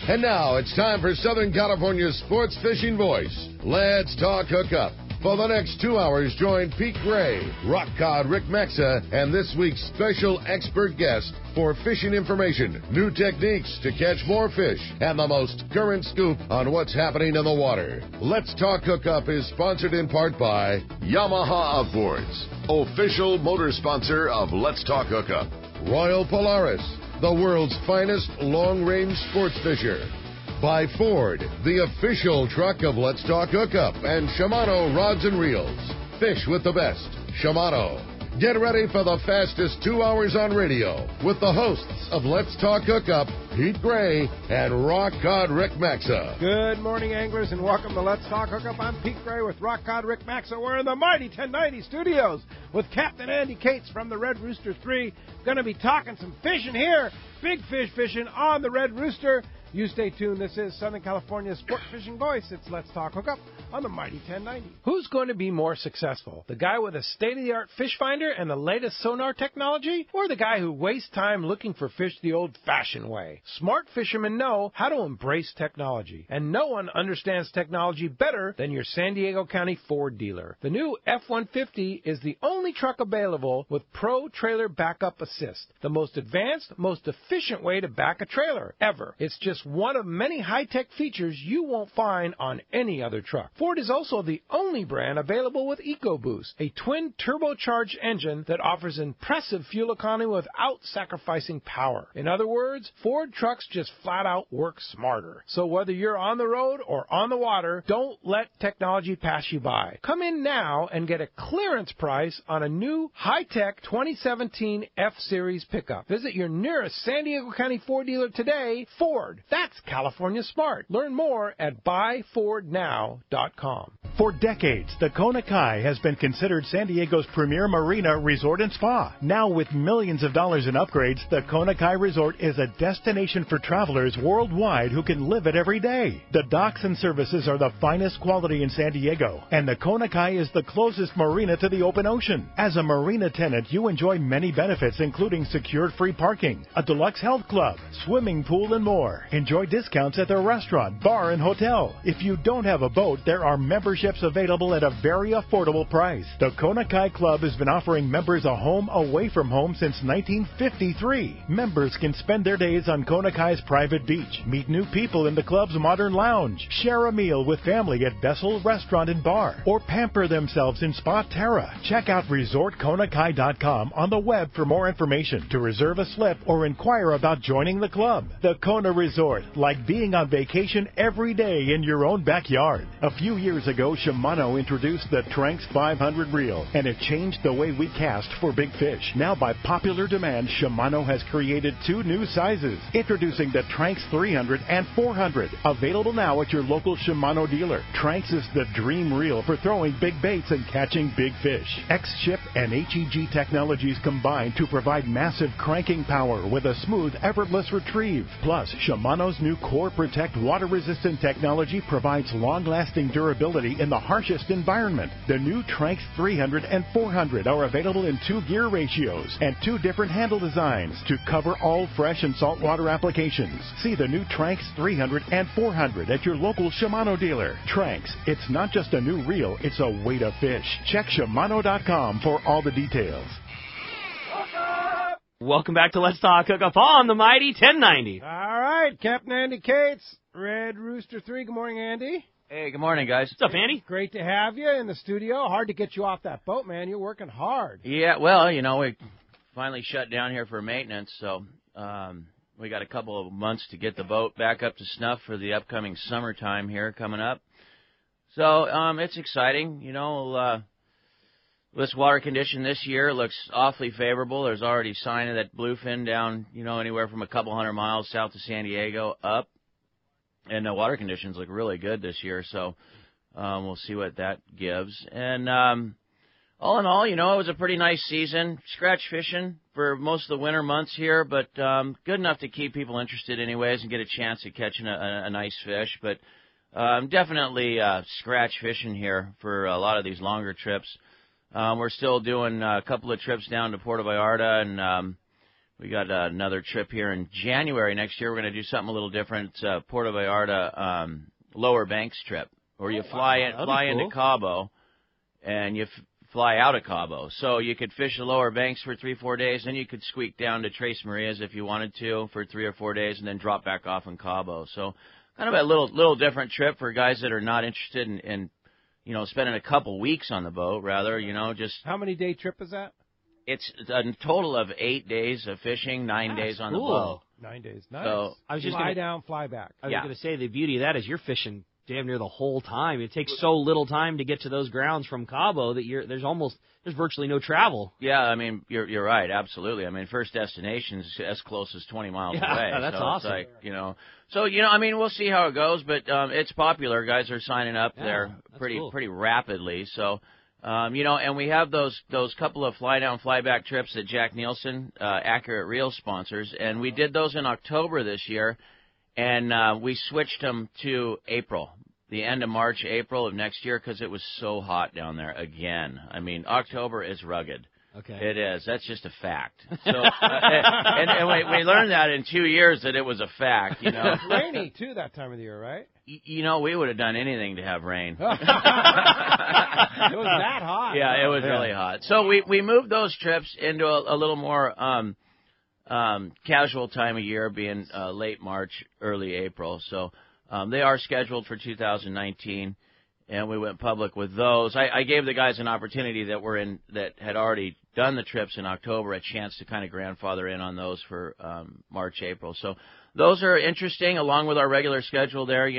And now it's time for Southern California's sports fishing voice. Let's talk hookup. For the next 2 hours, join Pete Gray, rock cod Rick Maxa, and this week's special expert guest for fishing information, new techniques to catch more fish, and the most current scoop on what's happening in the water. Let's Talk Hookup is sponsored in part by Yamaha Outboards, official motor sponsor of Let's Talk Hookup. Royal Polaris, the world's finest long-range sports fisher. By Ford, the official truck of Let's Talk Hookup, and Shimano Rods and Reels. Fish with the best. Shimano. Get ready for the fastest 2 hours on radio with the hosts of Let's Talk Hookup, Pete Gray and Rock Cod Rick Maxa. Good morning, anglers, and welcome to Let's Talk Hookup. I'm Pete Gray with Rock Cod Rick Maxa. We're in the mighty 1090 studios with Captain Andy Cates from the Red Rooster 3. Going to be talking some fishing here. Big fish fishing on the Red Rooster. You stay tuned. This is Southern California's sport fishing voice. It's Let's Talk Hookup on the mighty 1090. Who's going to be more successful? The guy with a state-of-the-art fish finder and the latest sonar technology? Or the guy who wastes time looking for fish the old-fashioned way? Smart fishermen know how to embrace technology. And no one understands technology better than your San Diego County Ford dealer. The new F-150 is the only truck available with Pro Trailer Backup Assist. The most advanced, most efficient way to back a trailer ever. It's just one of many high-tech features you won't find on any other truck. Ford is also the only brand available with EcoBoost, a twin turbocharged engine that offers impressive fuel economy without sacrificing power. In other words, Ford trucks just flat out work smarter. So whether you're on the road or on the water, don't let technology pass you by. Come in now and get a clearance price on a new high-tech 2017 F-Series pickup. Visit your nearest San Diego County Ford dealer today. Ford. That's California smart. Learn more at buyfordnow.com. For decades, the Kona Kai has been considered San Diego's premier marina, resort, and spa. Now, with millions of dollars in upgrades, the Kona Kai Resort is a destination for travelers worldwide who can live it every day. The docks and services are the finest quality in San Diego, and the Kona Kai is the closest marina to the open ocean. As a marina tenant, you enjoy many benefits, including secured free parking, a deluxe health club, swimming pool, and more. Enjoy discounts at their restaurant, bar, and hotel. If you don't have a boat, there are memberships available at a very affordable price. The Kona Kai Club has been offering members a home away from home since 1953. Members can spend their days on Kona Kai's private beach, meet new people in the club's modern lounge, share a meal with family at Bessel Restaurant and Bar, or pamper themselves in Spa Terra. Check out ResortKonakai.com on the web for more information, to reserve a slip, or inquire about joining the club. The Kona Resort, like being on vacation every day in your own backyard. A few years ago, Shimano introduced the Tranx 500 reel, and it changed the way we cast for big fish. Now, by popular demand, Shimano has created two new sizes. Introducing the Tranx 300 and 400, available now at your local Shimano dealer. Tranx is the dream reel for throwing big baits and catching big fish. X-Ship and HEG technologies combine to provide massive cranking power with a smooth, effortless retrieve. Plus, Shimano's new Core Protect water-resistant technology provides long-lasting durability in the harshest environment. The new Tranx 300 and 400 are available in 2 gear ratios and 2 different handle designs to cover all fresh and saltwater applications. See the new Tranx 300 and 400 at your local Shimano dealer. Tranx, it's not just a new reel, it's a way to fish. Check Shimano.com for all the details. Welcome back to Let's Talk Hookup on the mighty 1090. All right, Captain Andy Cates, Red Rooster 3. Good morning, Andy. Hey, good morning, guys. What's up, Andy? Great to have you in the studio. Hard to get you off that boat, man. You're working hard. Yeah, well, you know, we finally shut down here for maintenance, so we got a couple of months to get the boat back up to snuff for the upcoming summertime here coming up. So it's exciting. You know, this water condition this year looks awfully favorable. There's already sign of that bluefin down, you know, anywhere from a couple hundred miles south of San Diego up. And the water conditions look really good this year, so we'll see what that gives. And all in all, you know, it was a pretty nice season. Scratch fishing for most of the winter months here, but good enough to keep people interested anyways and get a chance at catching a nice fish. But definitely scratch fishing here for a lot of these longer trips. We're still doing a couple of trips down to Puerto Vallarta, and We got another trip here in January next year. We're going to do something a little different. It's a Puerto Vallarta Lower Banks trip, where you fly into Cabo, and you fly out of Cabo. So you could fish the Lower Banks for 3-4 days, then you could squeak down to Tres Marias if you wanted to for 3 or 4 days, and then drop back off in Cabo. So kind of a little different trip for guys that are not interested in spending a couple weeks on the boat. Rather, just how many day trip is that? It's a total of 8 days of fishing, 9 days on the boat. 9 days. Nice. So I was just fly down, fly back. I was going to say the beauty of that is you're fishing damn near the whole time. It takes so little time to get to those grounds from Cabo that there's virtually no travel. Yeah, I mean you're right, absolutely. I mean, first destination's as close as 20 miles away. That's so awesome. It's like, so I mean, we'll see how it goes, but it's popular. Guys are signing up there pretty rapidly. So. And we have those couple of fly down, fly back trips that Jack Nielsen, Accurate Reel sponsors, and we did those in October this year, and we switched them to April, the end of March, April of next year, because it was so hot down there again. I mean, October is rugged. Okay. It is. That's just a fact. So, and we learned that in 2 years that it was a fact. It's rainy too that time of the year, right? We would have done anything to have rain. It was that hot. Yeah, it was really hot. So we moved those trips into a little more casual time of year, being late March, early April. So they are scheduled for 2019, and we went public with those. I gave the guys an opportunity that had already done the trips in October a chance to kind of grandfather in on those for March, April. So those are interesting, along with our regular schedule there,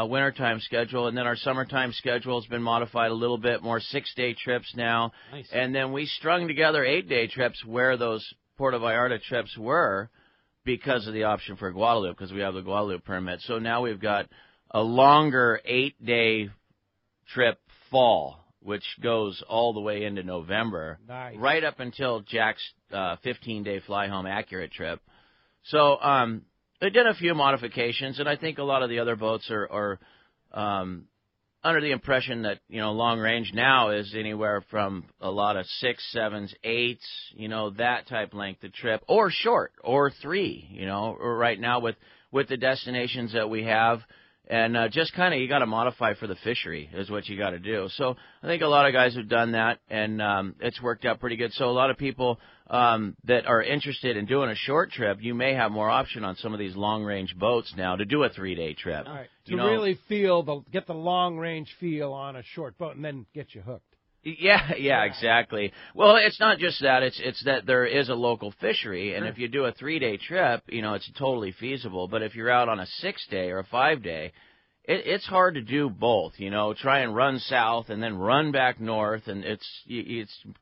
wintertime schedule. And then our summertime schedule has been modified a little bit, more 6-day trips now. Nice. And then we strung together 8-day trips where those Puerto Vallarta trips were because of the option for Guadalupe, because we have the Guadalupe permit. So now we've got a longer 8-day trip fall, which goes all the way into November, nice. Right up until Jack's 15-day fly home Accurate trip. So they did a few modifications, and I think a lot of the other boats are under the impression that, long range now is anywhere from a lot of 6, 7s, 8s, that type length of trip, or short, or 3, or right now with the destinations that we have. And just kind of, you got to modify for the fishery is what you got to do. So I think a lot of guys have done that, and it's worked out pretty good. So a lot of people that are interested in doing a short trip, you may have more option on some of these long-range boats now to do a 3-day trip. All right. To really get the long-range feel on a short boat and then get you hooked. Yeah, exactly. Well, it's not just that. It's that there is a local fishery, and if you do a 3-day trip, it's totally feasible. But if you're out on a 6-day or a 5-day, it's hard to do both. Try and run south and then run back north, and it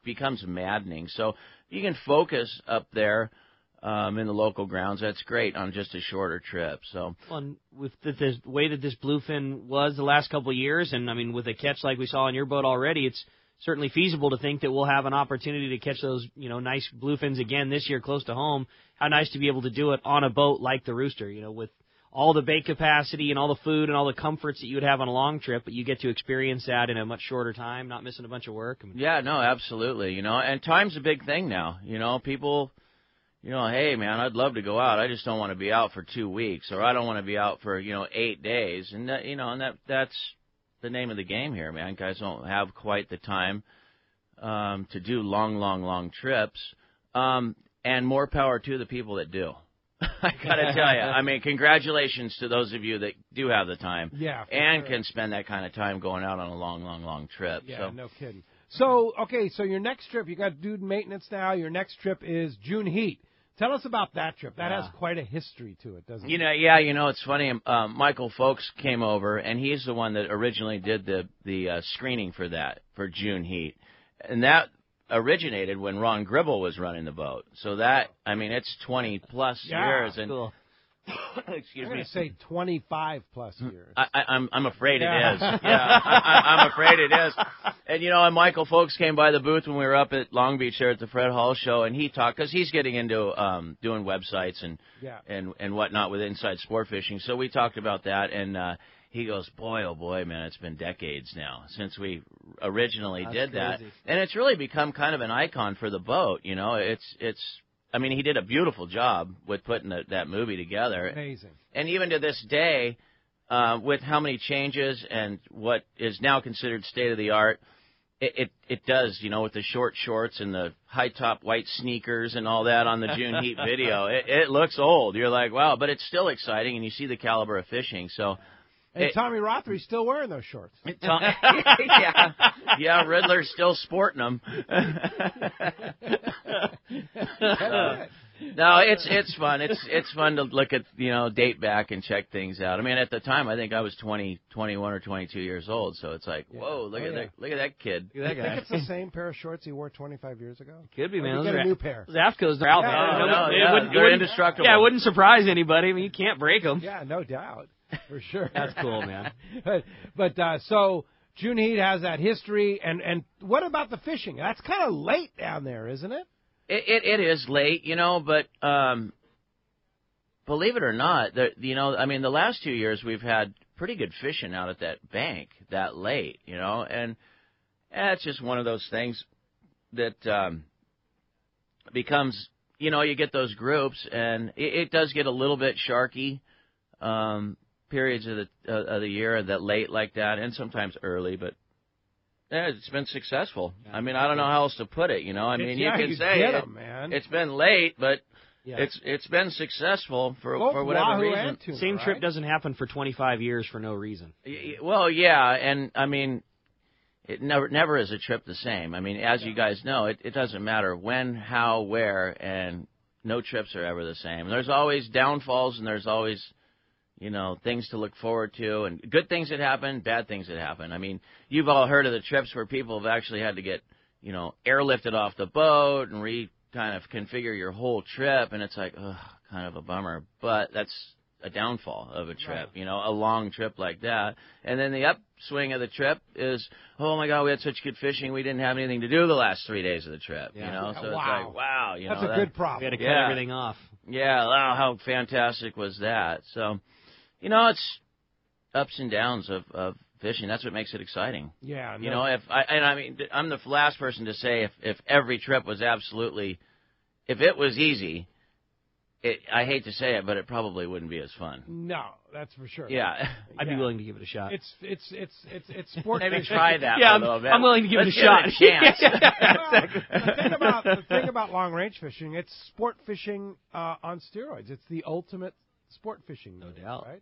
becomes maddening. So you can focus up there in the local grounds. That's great on just a shorter trip. So, with the way that this bluefin was the last couple of years, and I mean with a catch like we saw on your boat already, it's certainly feasible to think that we'll have an opportunity to catch those, nice bluefins again this year close to home. How nice to be able to do it on a boat like the Rooster, with all the bait capacity and all the food and all the comforts that you would have on a long trip, but you get to experience that in a much shorter time, not missing a bunch of work. Yeah, no, absolutely. And time's a big thing now. People, hey, man, I'd love to go out. I just don't want to be out for 2 weeks, or I don't want to be out for, 8 days. And that's the name of the game here, man. Guys don't have quite the time to do long trips. And more power to the people that do. I got to tell you. I mean, congratulations to those of you that do have the time and can spend that kind of time going out on a long trip. Yeah, no kidding. So, okay, so your next trip, you got dude maintenance now. Your next trip is June Heat. Tell us about that trip. That has quite a history to it, doesn't it? It's funny. Michael Folks came over, and he's the one that originally did the screening for June Heat. And that originated when Ron Gribble was running the boat. So it's 20-plus years. And cool. Excuse I'm going me. to say 25-plus years. I'm afraid it is. Yeah, I'm afraid it is. And, and Michael Folks came by the booth when we were up at Long Beach there at the Fred Hall show, and he talked, because he's getting into doing websites and whatnot with Inside Sport Fishing. So we talked about that, and he goes, boy, oh boy, man, it's been decades now since we originally did that. Crazy. And it's really become kind of an icon for the boat. It's I mean, he did a beautiful job with putting that movie together. Amazing. And even to this day, with how many changes and what is now considered state-of-the-art, it does, with the short shorts and the high-top white sneakers and all that on the June Heat video. It looks old. You're like, wow, but it's still exciting, and you see the caliber of fishing. So, and Tommy Rothery's still wearing those shorts. Yeah, Riddler's still sporting them. No, it's fun. It's fun to look at, date back and check things out. I mean, at the time, I think I was 21 or 22 years old, so it's like, whoa, look at that kid. Look at that guy. I think it's the same pair of shorts he wore 25 years ago. Could be, man. Get a new pair. Those Afcos are out there. They're indestructible. Yeah, it wouldn't surprise anybody. I mean, you can't break them. Yeah, no doubt. For sure. That's cool, man. But so June Heat has that history, and what about the fishing? That's kind of late down there, isn't it? It is late, but believe it or not, the last 2 years we've had pretty good fishing out at that bank that late, and it's just one of those things that becomes, you get those groups, and it does get a little bit sharky periods of the year that late like that, and sometimes early, but. Yeah, it's been successful. I mean, I don't know how else to put it, I mean, you can say it's been late, but it's been successful for whatever reason. Same trip doesn't happen for 25 years for no reason. Well, yeah, and I mean, it never is a trip the same. I mean, as you guys know, it doesn't matter when, how, where, and no trips are ever the same. There's always downfalls, and there's always things to look forward to, and good things that happen, bad things that happen. I mean, you've all heard of the trips where people have actually had to get, airlifted off the boat and kind of configure your whole trip, and it's like, kind of a bummer. But that's a downfall of a trip, a long trip like that. And then the upswing of the trip is, oh my God, we had such good fishing, we didn't have anything to do the last 3 days of the trip, So it's like, wow, that's a good problem. We had to cut everything off. Yeah, wow, how fantastic was that? So. It's ups and downs of fishing. That's what makes it exciting. Yeah. No. I'm the last person to say if every trip was absolutely, if it was easy, I hate to say it, but it probably wouldn't be as fun. No, that's for sure. Yeah. I'd be willing to give it a shot. It's sport. Maybe try that. Yeah, a little bit. I'm willing to give it a shot. The thing about long range fishing, it's sport fishing on steroids. It's the ultimate sport fishing, no doubt. Right?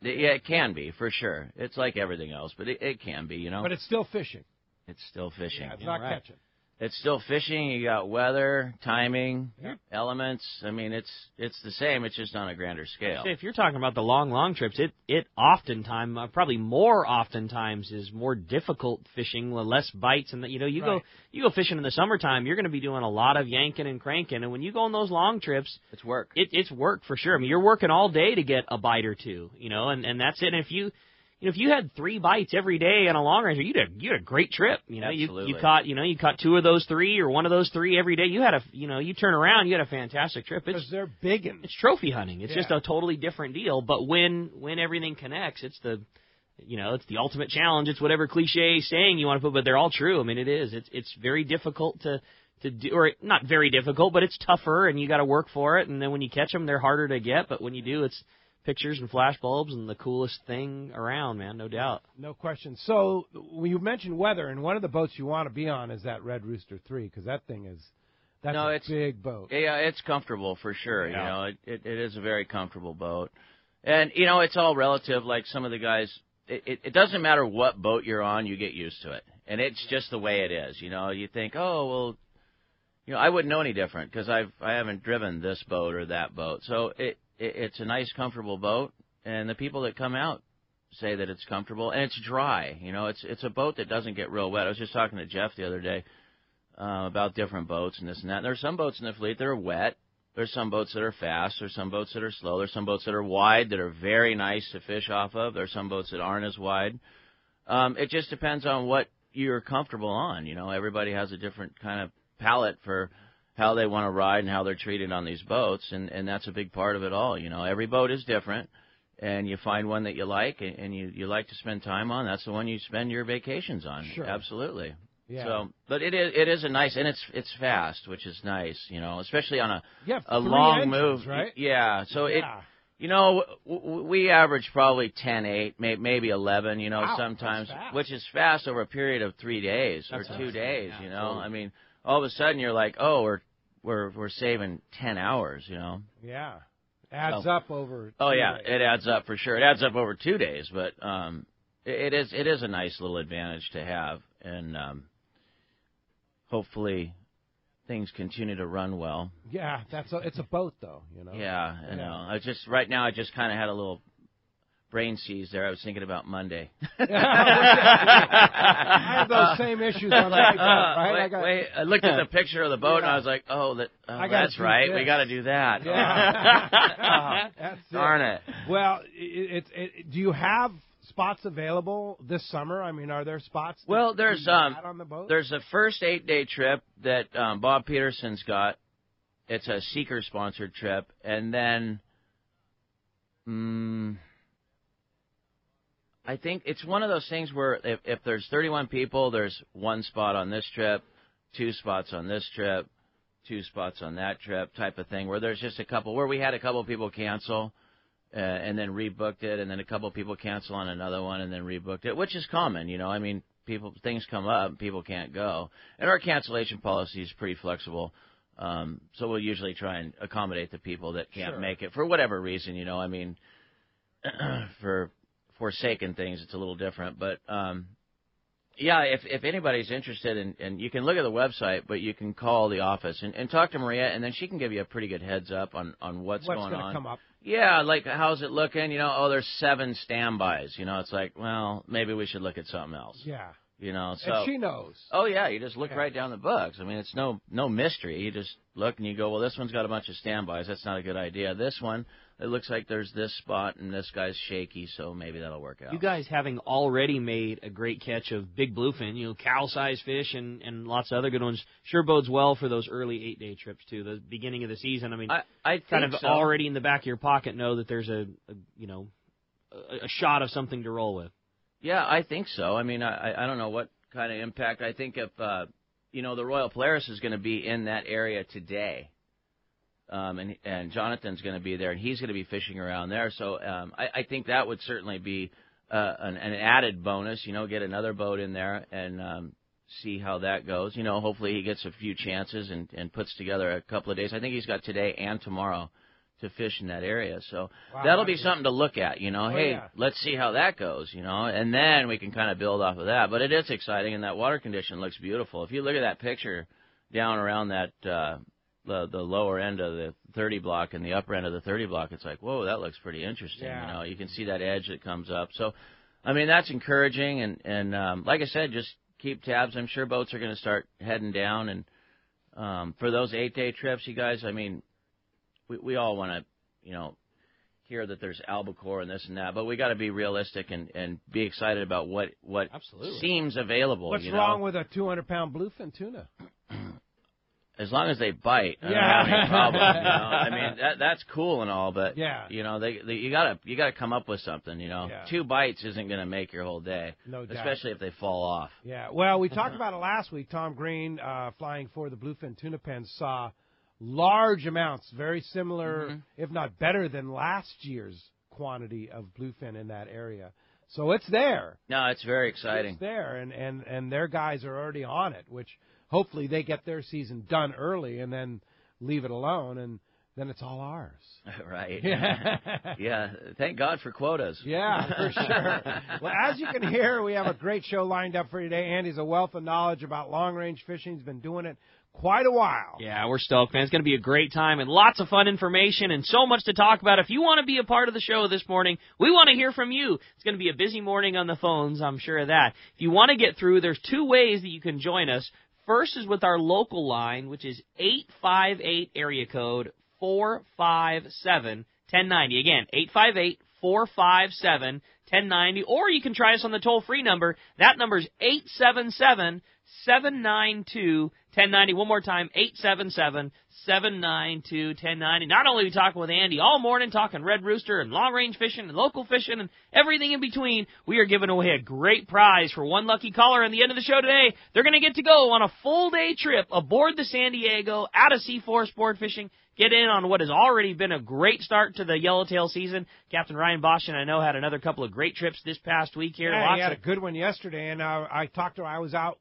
It can be, for sure. It's like everything else, but it can be, But it's still fishing. It's still fishing. Yeah, it's not catching. It's still fishing. You got weather, timing, elements. I mean, it's the same. It's just on a grander scale. If you're talking about the long trips, it oftentimes, probably more oftentimes, is more difficult fishing with less bites. And you go fishing in the summertime, you're going to be doing a lot of yanking and cranking. And when you go on those long trips, it's work. It's work for sure. I mean, you're working all day to get a bite or two, and that's it. And if you had 3 bites every day on a long range, you had a great trip. Absolutely. You caught 2 of those 3 or 1 of those 3 every day. You had you turn around, you had a fantastic trip. Because they're big and it's trophy hunting. It's just a totally different deal. But when everything connects, it's the ultimate challenge. It's whatever cliche saying you want to put, but they're all true. I mean, it is. It's very difficult to do, or not very difficult, but it's tougher, and you got to work for it. And then when you catch them, they're harder to get. But when you do, it's pictures and flash bulbs and the coolest thing around, man, no doubt. No question. So when you mentioned weather, and one of the boats you want to be on is that Red Rooster 3, because that thing is a big boat. Yeah, it's comfortable for sure. Yeah. It is a very comfortable boat, and it's all relative. Like some of the guys, it doesn't matter what boat you're on, you get used to it, and it's just the way it is. You think, oh well, I wouldn't know any different because I haven't driven this boat or that boat, so it's a nice, comfortable boat, and the people that come out say that it's comfortable, and it's dry. It's a boat that doesn't get real wet. I was just talking to Jeff the other day about different boats and this and that. And there's some boats in the fleet that are wet. There's some boats that are fast. There's some boats that are slow. There's some boats that are wide that are very nice to fish off of. There's some boats that aren't as wide. It just depends on what you're comfortable on. Everybody has a different kind of palate for how they want to ride and how they're treated on these boats, and that's a big part of it all. Every boat is different, and you find one that you like and you like to spend time on. That's the one you spend your vacations on. Sure. Absolutely. Yeah. So, but it is a nice, and it's fast, which is nice, especially on a 3 long engines, move. right? Yeah. So Yeah. we average probably 10-8, maybe 11, Wow, sometimes, that's fast. which is fast over a period of 3 days or 2 days, Yeah, I mean, all of a sudden you're like, oh, we're saving 10 hours, Yeah. Adds up over. Oh 2 yeah, days. it adds up for sure. It adds up over 2 days, but it is a nice little advantage to have, and hopefully things continue to run well. Yeah, it's a boat though, Yeah, I know. I just kind of had a little brain seize there. I was thinking about Monday. I have those same issues on my boat, right? I looked at the picture of the boat and I was like, that's right. We got to do that. Yeah. That's it. Darn it. Well, do you have spots available this summer? I mean, are there spots? Well, there's on the boat? There's a first 8-day trip that Bob Peterson's got. It's a Seeker-sponsored trip, and then I think it's one of those things where if there's 31 people, there's 1 spot on this trip, 2 spots on this trip, 2 spots on that trip type of thing, where there's just a couple, where we had a couple people cancel and then rebooked it, and then a couple people cancel on another one and then rebooked it, which is common, I mean, things come up, people can't go. And our cancellation policy is pretty flexible. So we'll usually try and accommodate the people that can't make it for whatever reason, I mean, for forsaken things, it's a little different. But, yeah, if anybody's interested, and you can look at the website, but you can call the office and talk to Maria, and then she can give you a pretty good heads up on what's going on. What's going to come up? Yeah, like, how's it looking? There's 7 standbys. It's like, well, maybe we should look at something else. Yeah. So. And she knows. Oh, yeah, you just look right down the books. I mean, it's no mystery. You just look and you go, well, this one's got a bunch of standbys. That's not a good idea. This one, it looks like there's this spot and this guy's shaky, so maybe that'll work out. You guys having already made a great catch of big bluefin, cow-sized fish and lots of other good ones, sure bodes well for those early 8-day trips, too, the beginning of the season. I mean, I kind of so. already in the back of your pocket know that there's a shot of something to roll with. Yeah, I think so. I mean, I don't know what kind of impact. I think if, the Royal Polaris is going to be in that area today, and Jonathan's going to be there, and he's going to be fishing around there. So I think that would certainly be an added bonus, get another boat in there and see how that goes. Hopefully he gets a few chances and puts together a couple of days. I think he's got today and tomorrow to fish in that area. So that'll be something to look at, let's see how that goes, and then we can kind of build off of that. But it is exciting, and that water condition looks beautiful. If you look at that picture down around that the lower end of the 30 block and the upper end of the 30 block, it's like, whoa, that looks pretty interesting. Yeah. You can see that edge that comes up. So, I mean, that's encouraging, and like I said, just keep tabs. I'm sure boats are going to start heading down, and for those 8-day trips, you guys, I mean, we all want to, hear that there's albacore and this and that, but we got to be realistic and be excited about what seems available. What's wrong with a 200-pound bluefin tuna? As long as they bite, I don't have any problem. I mean, that's cool and all, but you gotta come up with something. 2 bites isn't going to make your whole day, no doubt. Especially if they fall off. Yeah. Well, we talked about it last week. Tom Green, flying for the bluefin tuna pen, saw large amounts, very similar, if not better than last year's quantity of bluefin in that area. So it's there. No, it's very exciting. It's there, and their guys are already on it, which hopefully they get their season done early and then leave it alone, and then it's all ours. Right. Yeah. Thank God for quotas. Yeah, for sure. Well, as you can hear, we have a great show lined up for you today. Andy's a wealth of knowledge about long-range fishing. He's been doing it quite a while. Yeah, we're stoked, man. It's going to be a great time and lots of fun information and so much to talk about. If you want to be a part of the show this morning, we want to hear from you. It's going to be a busy morning on the phones, I'm sure of that. If you want to get through, there's 2 ways that you can join us. First is with our local line, which is 858 area code 457-1090. Again, 858-457-1090, or you can try us on the toll-free number. That number is 877-792-1090. One more time, 877-792-1090. Not only are we talking with Andy all morning, talking Red Rooster and long-range fishing and local fishing and everything in between, we are giving away a great prize for one lucky caller. At the end of the show today, they're going to get to go on a full-day trip aboard the San Diego out of C4 Sport Fishing. Get in on what has already been a great start to the yellowtail season. Captain Ryan Bosch, I know, had another couple of great trips this past week here. Yeah, he had a good one yesterday, and I was out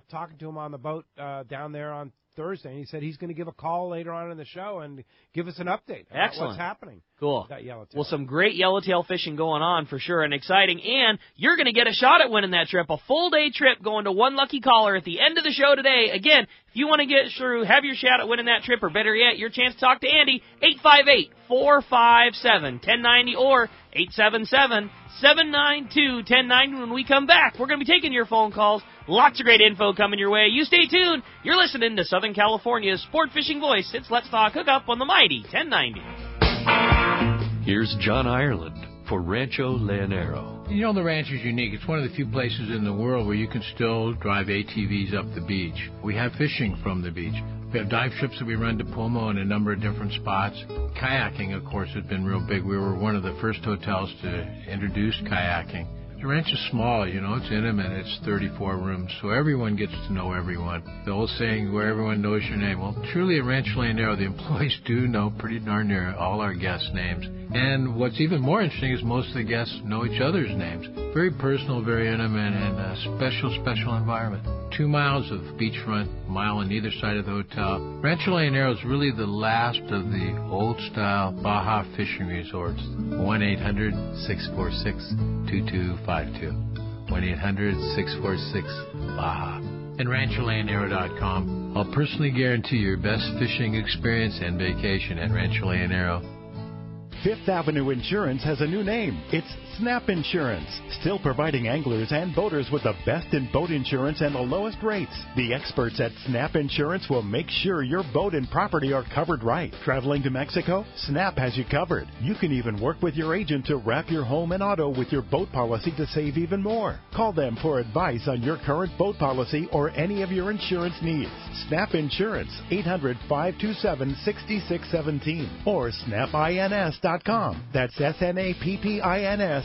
talking to him on the boat down there on Thursday, and he said he's going to give a call later on in the show and give us an update about what's happening. Cool. That yellowtail. Well, some great yellowtail fishing going on for sure and exciting, and you're going to get a shot at winning that trip, a full-day trip going to one lucky caller at the end of the show today. Again, if you want to get through, have your shot at winning that trip, or better yet, your chance to talk to Andy, 858-457-1090 or 877-792-1090. When we come back, we're going to be taking your phone calls. Lots of great info coming your way. You stay tuned. You're listening to Southern California's sport fishing voice. It's Let's Talk Hookup on the mighty 1090. Here's John Ireland for Rancho Leonero. You know, the ranch is unique. It's one of the few places in the world where you can still drive ATVs up the beach. We have fishing from the beach. We have dive trips that we run to Pomo in a number of different spots. Kayaking, of course, has been real big. We were one of the first hotels to introduce kayaking. The ranch is small, you know, it's intimate, it's 34 rooms, so everyone gets to know everyone. The old saying, where everyone knows your name. Well, truly at Rancho Leonero, the employees do know pretty darn near all our guests' names. And what's even more interesting is most of the guests know each other's names. Very personal, very intimate, and a special, special environment. 2 miles of beachfront, a mile on either side of the hotel. Rancho Leonero is really the last of the old-style Baja fishing resorts. 1-800-646-2252. 1-800-646-BAJA. And RanchoLeonero.com. I'll personally guarantee your best fishing experience and vacation at Rancho Leonero. Fifth Avenue Insurance has a new name. It's Snap Insurance, still providing anglers and boaters with the best in boat insurance and the lowest rates. The experts at Snap Insurance will make sure your boat and property are covered right. Traveling to Mexico? Snap has you covered. You can even work with your agent to wrap your home and auto with your boat policy to save even more. Call them for advice on your current boat policy or any of your insurance needs. Snap Insurance, 800-527-6617 or snapins.com. That's SNAPPINS.com.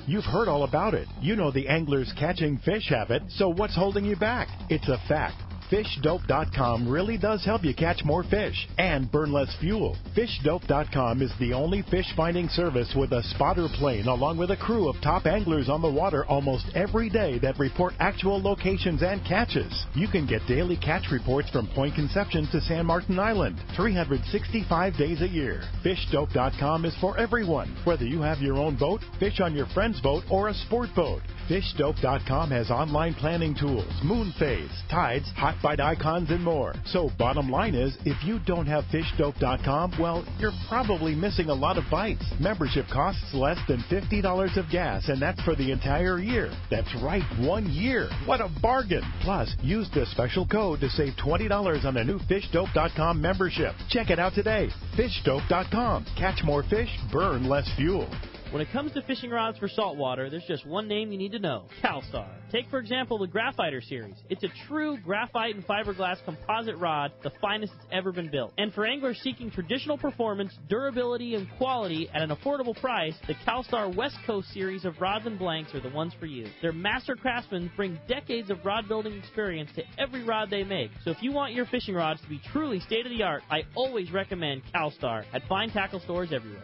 You've heard all about it. You know the angler's catching fish habit, so what's holding you back? It's a fact. FishDope.com really does help you catch more fish and burn less fuel. FishDope.com is the only fish finding service with a spotter plane along with a crew of top anglers on the water almost every day that report actual locations and catches. You can get daily catch reports from Point Conception to San Martin Island, 365 days a year. FishDope.com is for everyone, whether you have your own boat, fish on your friend's boat, or a sport boat. FishDope.com has online planning tools, moon phase, tides, hot bite icons, and more. So bottom line is, if you don't have FishDope.com, well, you're probably missing a lot of bites. Membership costs less than $50 of gas, and that's for the entire year. That's right, 1 year. What a bargain. Plus, use the special code to save $20 on a new FishDope.com membership. Check it out today. FishDope.com. Catch more fish, burn less fuel. When it comes to fishing rods for saltwater, there's just one name you need to know: CalStar. Take, for example, the Graphiter series. It's a true graphite and fiberglass composite rod, the finest it's ever been built. And for anglers seeking traditional performance, durability, and quality at an affordable price, the CalStar West Coast series of rods and blanks are the ones for you. Their master craftsmen bring decades of rod building experience to every rod they make. So if you want your fishing rods to be truly state-of-the-art, I always recommend CalStar at fine tackle stores everywhere.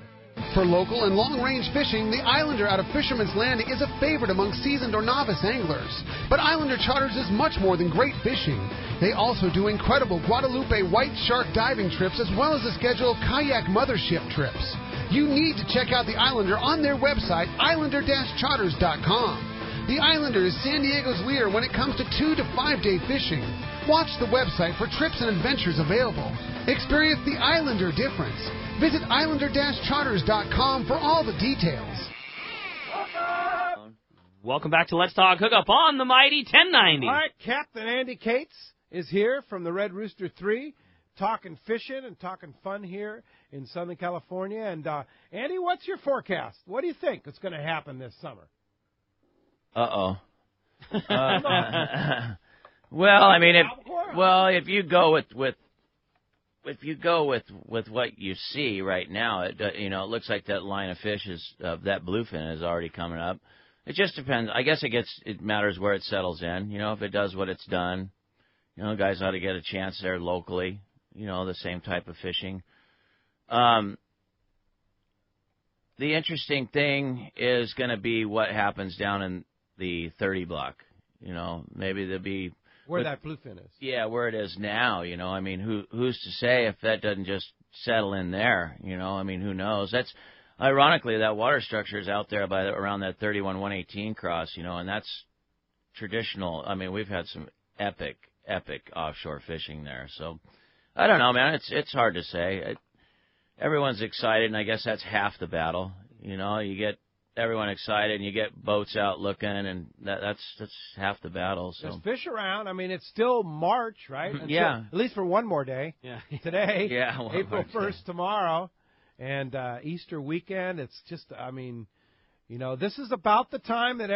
For local and long-range fishing, the Islander out of Fisherman's Landing is a favorite among seasoned or novice anglers. But Islander Charters is much more than great fishing. They also do incredible Guadalupe white shark diving trips as well as a schedule of kayak mothership trips. You need to check out the Islander on their website, islander-charters.com. The Islander is San Diego's leader when it comes to 2 to 5 day fishing. Watch the website for trips and adventures available. Experience the Islander difference. Visit islander-charters.com for all the details. Welcome back to Let's Talk Hookup on the mighty 1090. All right, Captain Andy Cates is here from the Red Rooster 3, talking fishing and talking fun here in Southern California. And, Andy, what's your forecast? What do you think is going to happen this summer? Uh-oh. Well, I mean, if you go with what you see right now, it looks like that line of fish that bluefin is already coming up. It just depends. I guess it matters where it settles in. If it does what it's done, guys ought to get a chance there locally. The same type of fishing. The interesting thing is going to be what happens down in the 30 block. Maybe there'll be where that bluefin is. Yeah, where it is now. I mean, who's to say if that doesn't just settle in there? I mean, who knows? That's ironically that water structure is out there around that 31-118 cross. And that's traditional. I mean, we've had some epic offshore fishing there. So I don't know, man. It's hard to say. Everyone's excited, and I guess that's half the battle. You get everyone excited, and you get boats out looking, and that's half the battle. So there's fish around. I mean, it's still March, right? Yeah. At least for one more day. Yeah. Today. Yeah. April 1st tomorrow, and Easter weekend. It's just, I mean, this is about the time that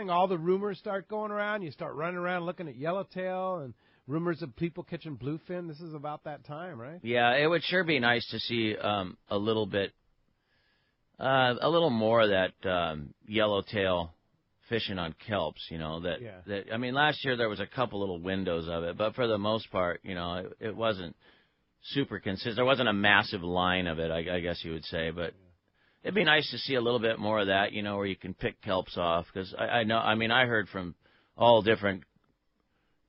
all the rumors start going around. You start running around looking at yellowtail and rumors of people catching bluefin. This is about that time, right? Yeah, it would sure be nice to see a little more of that yellowtail fishing on kelps. That I mean, last year there was a couple little windows of it, but for the most part, it wasn't super consistent. There wasn't a massive line of it, I guess you would say, but it'd be nice to see a little bit more of that, where you can pick kelps off, because I heard from all different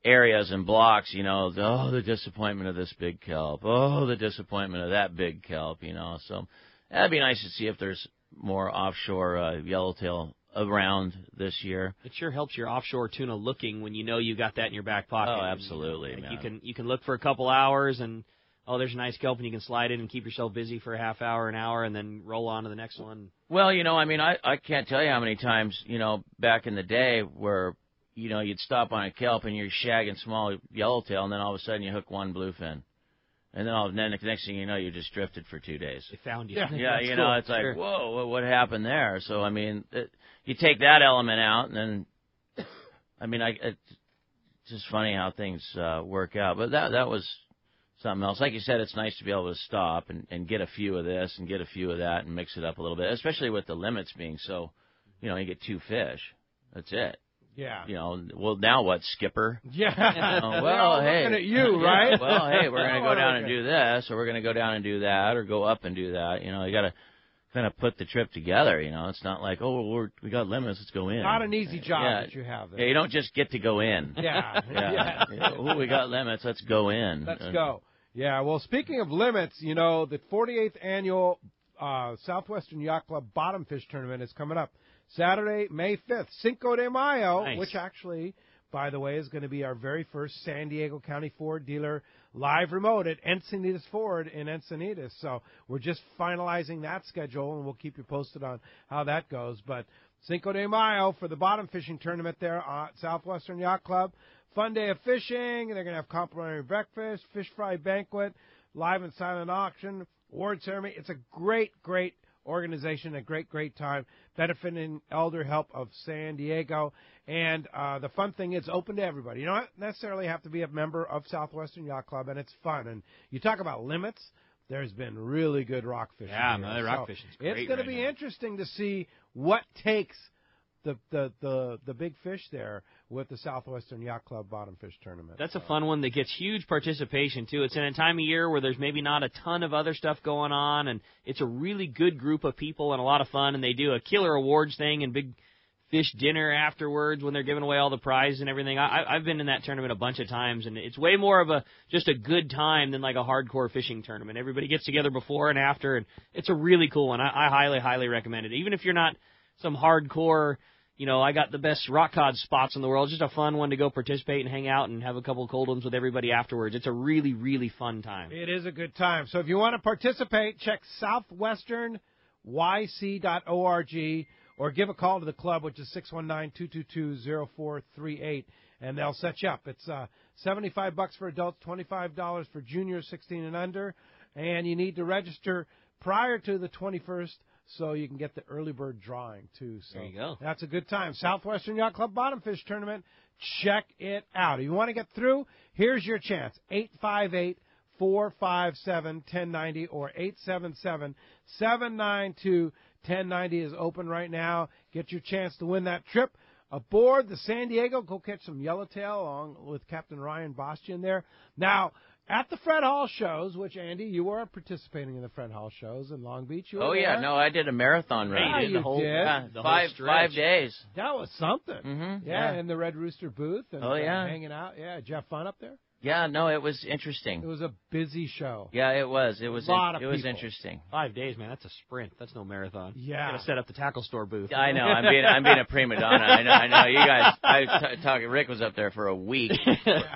areas and blocks, the disappointment of this big kelp, the disappointment of that big kelp, so that'd be nice to see if there's more offshore yellowtail around this year. It sure helps your offshore tuna looking when you got that in your back pocket. Oh, absolutely, man. You can look for a couple hours and there's a nice kelp, and you can slide in and keep yourself busy for a half hour, an hour, and then roll on to the next one. Well, I can't tell you how many times, back in the day where you'd stop on a kelp and you're shagging small yellowtail, and then all of a sudden you hook one bluefin. And then the next thing you know, you just drifted for 2 days. They found you. Yeah, cool. It's like, whoa, what happened there? So, I mean, you take that element out, and then, it's just funny how things work out. But that was something else. Like you said, it's nice to be able to stop and get a few of this and get a few of that and mix it up a little bit, especially with the limits being so, you get 2 fish. That's it. Yeah. Well, now what, Skipper? Yeah. Well, hey. Looking at you, right? Well, hey, we're going to go down and do this, or we're going to go down and do that, or go up and do that. You got to kind of put the trip together. It's not like, we got limits, let's go in. Not an easy job that you have there. Yeah, you don't just get to go in. Yeah. We got limits, let's go in. Let's go. Yeah, well, speaking of limits, the 48th annual Southwestern Yacht Club Bottom Fish Tournament is coming up. Saturday, May 5th, Cinco de Mayo, nice. Which actually, by the way, is going to be our very first San Diego County Ford dealer live remote at Encinitas Ford in Encinitas. So we're just finalizing that schedule, and we'll keep you posted on how that goes. But Cinco de Mayo for the bottom fishing tournament there at Southwestern Yacht Club. Fun day of fishing. They're going to have complimentary breakfast, fish fry banquet, live and silent auction, award ceremony. It's a great organization, a great time, benefiting Elder Help of San Diego. And the fun thing is open to everybody. You don't necessarily have to be a member of Southwestern Yacht Club, and it's fun. And you talk about limits, there's been really good rock fishing. Yeah, the rock fishing is great. It's going to be interesting to see what takes the big fish there with the Southwestern Yacht Club Bottom Fish Tournament. That's a fun one that gets huge participation, too. It's in a time of year where there's maybe not a ton of other stuff going on, and it's a really good group of people and a lot of fun, and they do a killer awards thing and big fish dinner afterwards when they're giving away all the prizes and everything. I've been in that tournament a bunch of times, and it's way more of just a good time than like a hardcore fishing tournament. Everybody gets together before and after, and it's a really cool one. I highly recommend it. Even if you're not some hardcore, I got the best rock cod spots in the world. Just a fun one to go participate and hang out and have a couple of cold ones with everybody afterwards. It's a really, really fun time. It is a good time. So if you want to participate, check southwesternyc.org or give a call to the club, which is 619-222-0438, and they'll set you up. It's $75 for adults, $25 for juniors 16 and under. and you need to register prior to the 21st so you can get the early bird drawing, too. So there you go. That's a good time. Southwestern Yacht Club Bottom Fish Tournament. Check it out. If you want to get through, here's your chance. 858-457-1090 or 877-792-1090 is open right now. Get your chance to win that trip aboard the San Diego. Go catch some yellowtail along with Captain Ryan Bastian there. Now, at the Fred Hall shows, which, Andy, you were participating in the Fred Hall shows in Long Beach. Oh, yeah. No, I did a marathon run. Yeah, you did. The whole 5 days. That was something. Mm-hmm. Yeah, in the Red Rooster booth. And, hanging out. Yeah, did you have fun up there? Yeah, no, it was interesting. It was a busy show. Yeah, it was. It was. A lot of it was people. interesting. 5 days, man. That's a sprint. That's no marathon. Yeah. You got to set up the tackle store booth. I know. I'm being a prima donna. I know. You guys. Talking. Rick was up there for a week,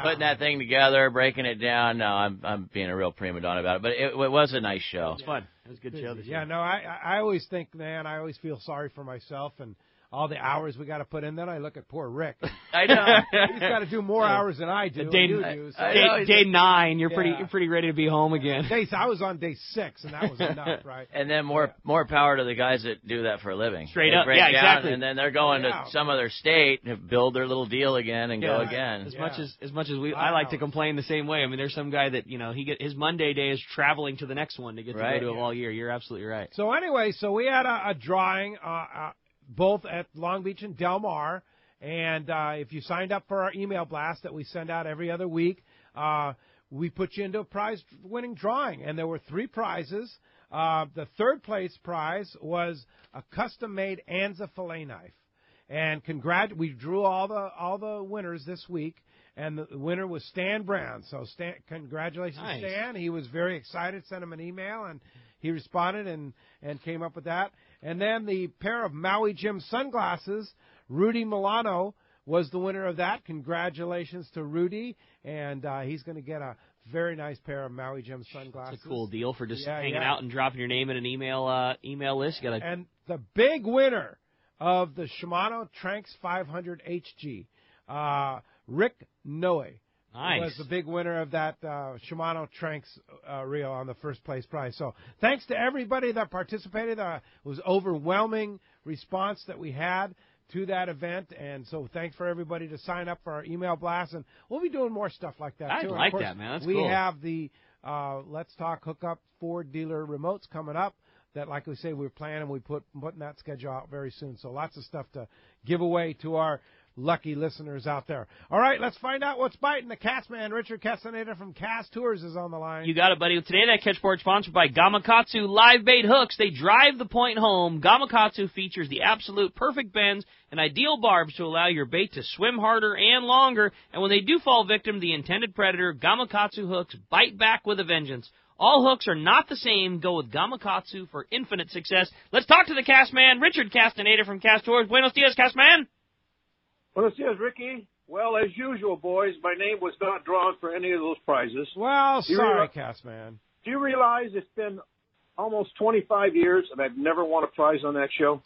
putting that thing together, breaking it down. No, I'm being a real prima donna about it. But it was a nice show. It was fun. It was a good show this year. Yeah, no, I always think, man, I always feel sorry for myself and all the hours we got to put in. Then I look at poor Rick. I know. He's got to do more hours than I do. Day 9, you're pretty ready to be home again. I was on day 6, and that was enough, right? And then more power to the guys that do that for a living. Straight up, yeah, exactly. And then they're going to some other state to build their little deal again and go again. As much as I like to complain the same way. I mean, there's some guy that his Monday day is traveling to the next one to get to go to it all year. You're absolutely right. So anyway, we had a drawing. Both at Long Beach and Del Mar. And if you signed up for our email blast that we send out every other week, we put you into a prize-winning drawing. And there were 3 prizes. The third place prize was a custom-made Anza fillet knife. And we drew all the winners this week. And the winner was Stan Brown. So congratulations, nice. Stan. He was very excited. Sent him an email, and he responded and came up with that. And then the pair of Maui Jim sunglasses, Rudy Milano was the winner of that. Congratulations to Rudy. And he's going to get a very nice pair of Maui Jim sunglasses. It's a cool deal for just hanging out and dropping your name in an email list. And the big winner of the Shimano Tranx 500 HG, Rick Noe. Nice. Was the big winner of that Shimano Tranx reel on the first place prize. So thanks to everybody that participated. It was overwhelming response that we had to that event. And so thanks for everybody to sign up for our email blast. And we'll be doing more stuff like that, too. I like that, man. That's cool. We have the Let's Talk Hookup Ford dealer remotes coming up. That, like we say, we're planning. We're putting that schedule out very soon. So lots of stuff to give away to our lucky listeners out there. All right, let's find out what's biting. The Castman, Richard Castaneda from Cast Tours, is on the line. You got it, buddy. Today, that catch board sponsored by Gamakatsu Live Bait Hooks. They drive the point home. Gamakatsu features the absolute perfect bends and ideal barbs to allow your bait to swim harder and longer. And when they do fall victim to the intended predator, Gamakatsu hooks bite back with a vengeance. All hooks are not the same. Go with Gamakatsu for infinite success. Let's talk to the Castman, Richard Castaneda from Cast Tours. Buenos dias, Castman. Buenos dias, Ricky. Well, as usual, boys, my name was not drawn for any of those prizes. Well, sorry, Castman. Do you realize it's been almost 25 years and I've never won a prize on that show?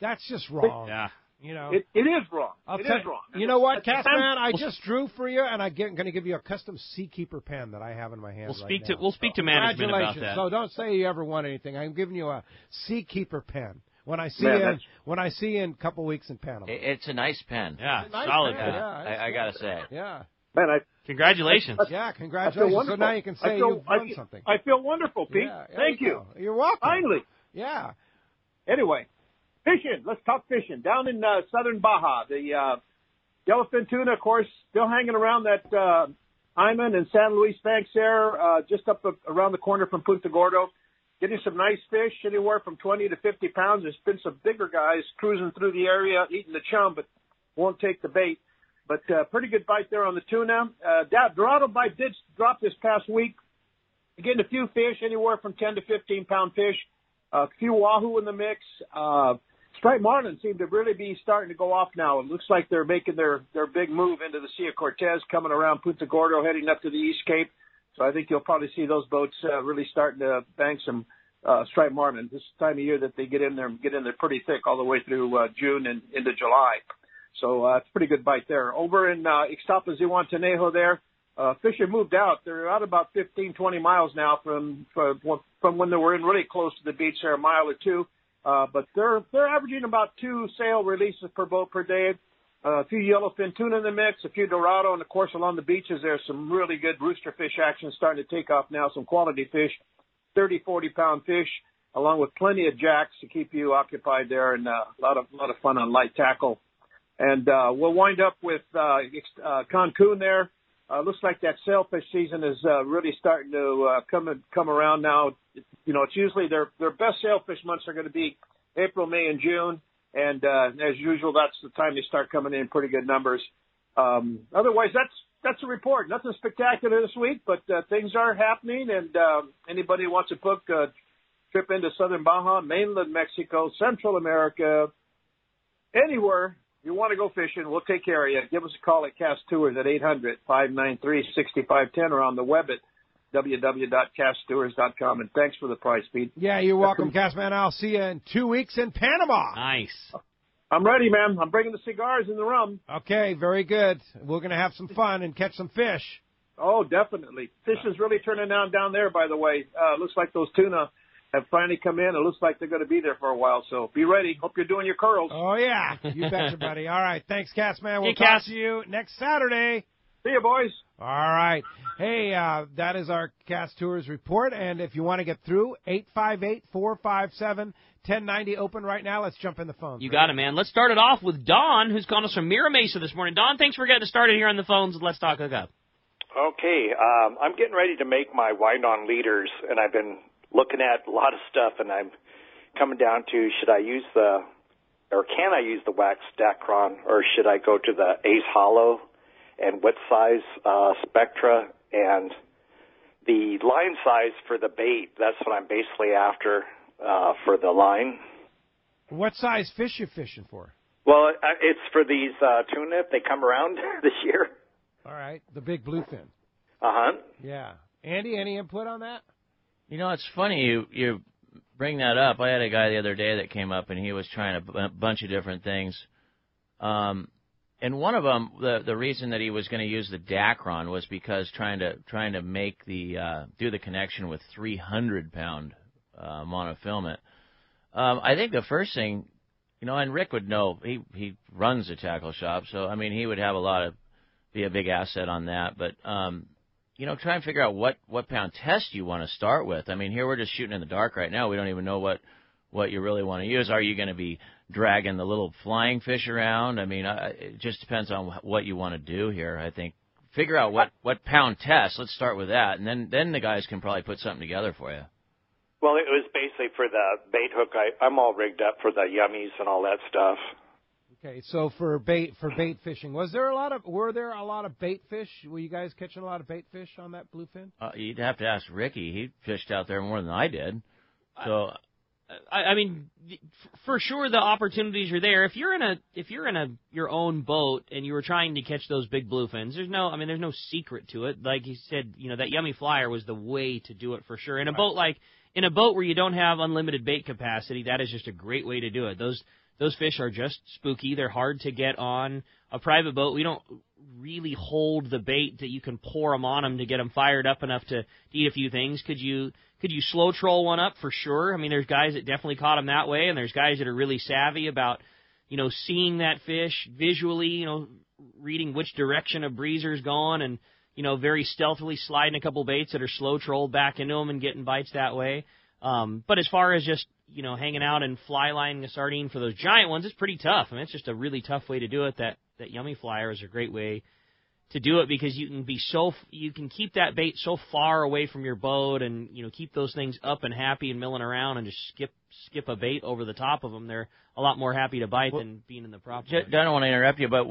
That's just wrong. Yeah. You know, it is wrong. It is wrong. You know what, Castman? I just drew for you, and I'm going to give you a custom Seakeeper pen that I have in my hand. We'll speak to management about that. So don't say you ever won anything. I'm giving you a Seakeeper pen. When I see you in a couple weeks in Panama. It's a nice pen. Yeah, solid pen. Yeah, I gotta say. Yeah. Man, congratulations. Congratulations. So now you can say you've won something. I feel wonderful, Pete. Yeah, Thank you. You're welcome. Finally. Yeah. Anyway, fishing. Let's talk fishing. Down in southern Baja, the yellowfin tuna, of course, still hanging around that Iman and San Luis Banks there, just up around the corner from Punta Gordo. Getting some nice fish, anywhere from 20 to 50 pounds. There's been some bigger guys cruising through the area, eating the chum, but won't take the bait. But pretty good bite there on the tuna. Dorado bite did drop this past week. Getting a few fish, anywhere from 10 to 15-pound fish. A few wahoo in the mix. Striped marlin seem to really be starting to go off now. It looks like they're making their big move into the Sea of Cortez, coming around Punta Gordo, heading up to the East Cape. So I think you'll probably see those boats really starting to bank some striped marlin. This time of year that they get in there pretty thick all the way through June and into July. So it's a pretty good bite there. Over in Ixtapa, Zihuatanejo there, fish have moved out. They're out about 15, 20 miles now from when they were in really close to the beach. They're a mile or two. But they're averaging about 2 sail releases per boat per day. A few yellowfin tuna in the mix, a few dorado, and of course along the beaches there's some really good rooster fish action starting to take off now. Some quality fish, 30, 40-pound fish, along with plenty of jacks to keep you occupied there, and a lot of fun on light tackle. And we'll wind up with Cancun there. Looks like that sailfish season is really starting to come around now. You know, it's usually their best sailfish months are going to be April, May, and June. And as usual, that's the time they start coming in pretty good numbers. Otherwise, that's a report. Nothing spectacular this week, but things are happening. And anybody who wants to book a trip into southern Baja, mainland Mexico, Central America, anywhere you want to go fishing, we'll take care of you. Give us a call at Cast Tours at 800-593-6510 or on the web at www.casttours.com. And thanks for the price, Pete. Yeah, you're welcome, Castman. I'll see you in 2 weeks in Panama. Nice. I'm ready, man. I'm bringing the cigars and the rum. Okay, very good. We're going to have some fun and catch some fish. Oh, definitely. Fish is really turning down there, by the way. Looks like those tuna have finally come in. It looks like they're going to be there for a while, so be ready. Hope you're doing your curls. Oh, yeah. You betcha, buddy. All right. Thanks, Castman. We'll talk to you next Saturday. See you, boys. All right. Hey, that is our Cast Tours report, and if you want to get through, 858-457-1090 open right now. Let's jump in the phone. You got it, man. Let's start it off with Don, who's calling us from Mira Mesa this morning. Don, thanks for getting us started here on the phones with Let's Talk Hookup. Okay. I'm getting ready to make my wind-on leaders, and I've been looking at a lot of stuff, and I'm coming down to can I use the wax Dacron, or should I go to the Ace Hollow, and what size Spectra, and the line size for the bait. That's what I'm basically after for the line. What size fish you fishing for? Well, it's for these tuna if they come around this year. All right, the big bluefin. Uh-huh. Yeah. Andy, any input on that? You know, it's funny you bring that up. I had a guy the other day that came up, and he was trying a bunch of different things. And one of them, the reason that he was going to use the Dacron was because trying to make do the connection with 300-pound monofilament. I think the first thing, you know, and Rick would know, he runs a tackle shop, so I mean he would have be a big asset on that. But you know, try and figure out what pound test you want to start with. I mean, here we're just shooting in the dark right now. We don't even know what you really want to use. Are you going to be dragging the little flying fish around? I mean, it just depends on what you want to do here. I think figure out what pound test. Let's start with that, and then the guys can probably put something together for you. Well, it was basically for the bait hook. I'm all rigged up for the yummies and all that stuff. Okay, so for bait fishing, were there a lot of bait fish? Were you guys catching a lot of bait fish on that bluefin? You'd have to ask Ricky. He fished out there more than I did. So I mean, for sure the opportunities are there. If you're in your own boat and you were trying to catch those big bluefins, there's no secret to it. Like you said, you know, that yummy flyer was the way to do it for sure. In a boat where you don't have unlimited bait capacity, that is just a great way to do it. Those fish are just spooky. They're hard to get on a private boat. We don't really hold the bait that you can pour them on them to get them fired up enough to eat a few things. Could you slow troll one up? For sure. I mean, there's guys that definitely caught them that way, and there's guys that are really savvy about, you know, seeing that fish visually, you know, reading which direction a breezer's going, and, you know, very stealthily sliding a couple baits that are slow trolled back into them and getting bites that way. But as far as just, you know, hanging out and fly lining a sardine for those giant ones, it's pretty tough. I mean, it's just a really tough way to do it. That yummy flyer is a great way to do it because you can keep that bait so far away from your boat, and, you know, keep those things up and happy and milling around, and just skip a bait over the top of them. They're a lot more happy to bite than being in the prop. I don't want to interrupt you, but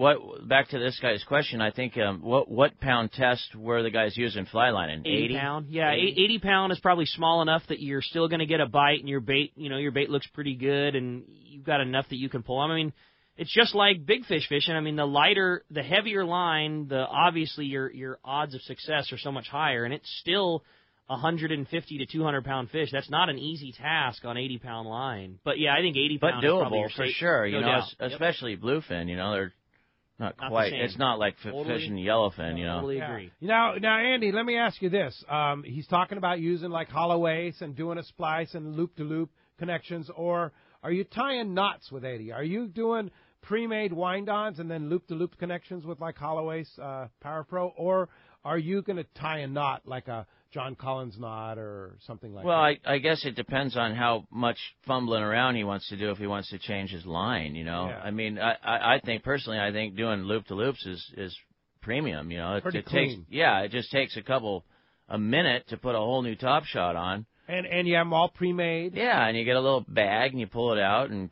back to this guy's question, I think what pound test were the guys using fly lining? 80 pound. Yeah, 80 pound is probably small enough that you're still going to get a bite, and your bait looks pretty good, and you've got enough that you can pull. I mean, it's just like big fish fishing. I mean, the heavier line, obviously your odds of success are so much higher, and it's still 150 to 200 pound fish. That's not an easy task on 80 pound line. But yeah, I think 80 pound but doable is probably your for sure. You know, doubt. especially bluefin. You know, Not quite. It's not like fishing yellowfin, you know. Totally agree. Now, Andy, let me ask you this. He's talking about using like hollow ace and doing a splice and loop-to-loop connections, or are you tying knots with 80? Are you doing pre-made wind-ons and then loop-to-loop connections with like hollow ace Power Pro, or are you going to tie a knot like a John Collins knot or something like that? Well, I guess it depends on how much fumbling around he wants to do if he wants to change his line, you know. Yeah. I mean, I think personally, I think doing loop-to-loops is premium, you know. Pretty clean. It just takes a minute to put a whole new top shot on. And you have them all pre-made? Yeah, and you get a little bag and you pull it out and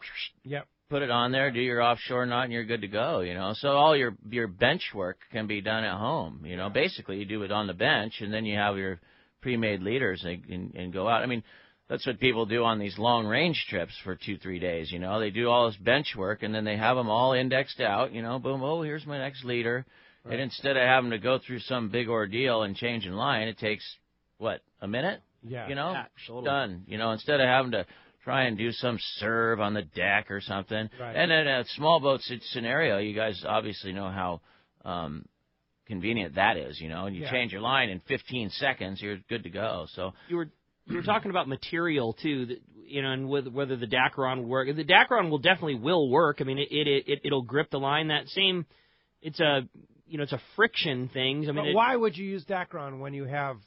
put it on there, do your offshore knot, and you're good to go, you know. So all your bench work can be done at home, you know. Basically, you do it on the bench, and then you have your pre-made leaders and go out. I mean, that's what people do on these long-range trips for 2-3 days, you know. They do all this bench work, and then they have them all indexed out, you know. Boom, oh, here's my next leader. Right. And instead of having to go through some big ordeal and changing line, it takes, a minute? Yeah. You know? Yeah, totally. Done. You know, instead of having to try and do some serve on the deck or something. Right. And in a small boat scenario, you guys obviously know how convenient that is, you know. And you change your line in 15 seconds, you're good to go. So you were talking about material too, you know, and whether the Dacron will work. The Dacron will work. I mean, it'll grip the line. It's a friction thing. I mean, but why would you use Dacron when you have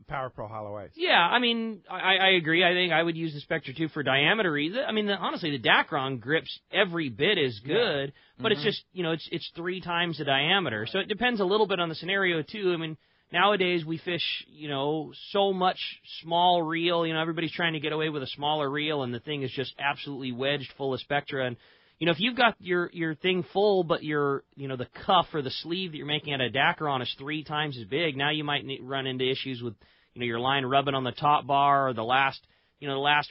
Power Pro hollow ace? Yeah, I mean, I agree. I think I would use the Spectra 2 for diameter. I mean, honestly, the Dacron grips every bit as good, but it's just, you know, it's 3 times the diameter. So it depends a little bit on the scenario, too. I mean, nowadays we fish, you know, so much small reel. You know, everybody's trying to get away with a smaller reel, and the thing is just absolutely wedged full of Spectra. And, you know, if you've got your thing full, but the cuff or the sleeve that you're making out of Dacron is 3 times as big, now you might run into issues with, you know, your line rubbing on the top bar, or the last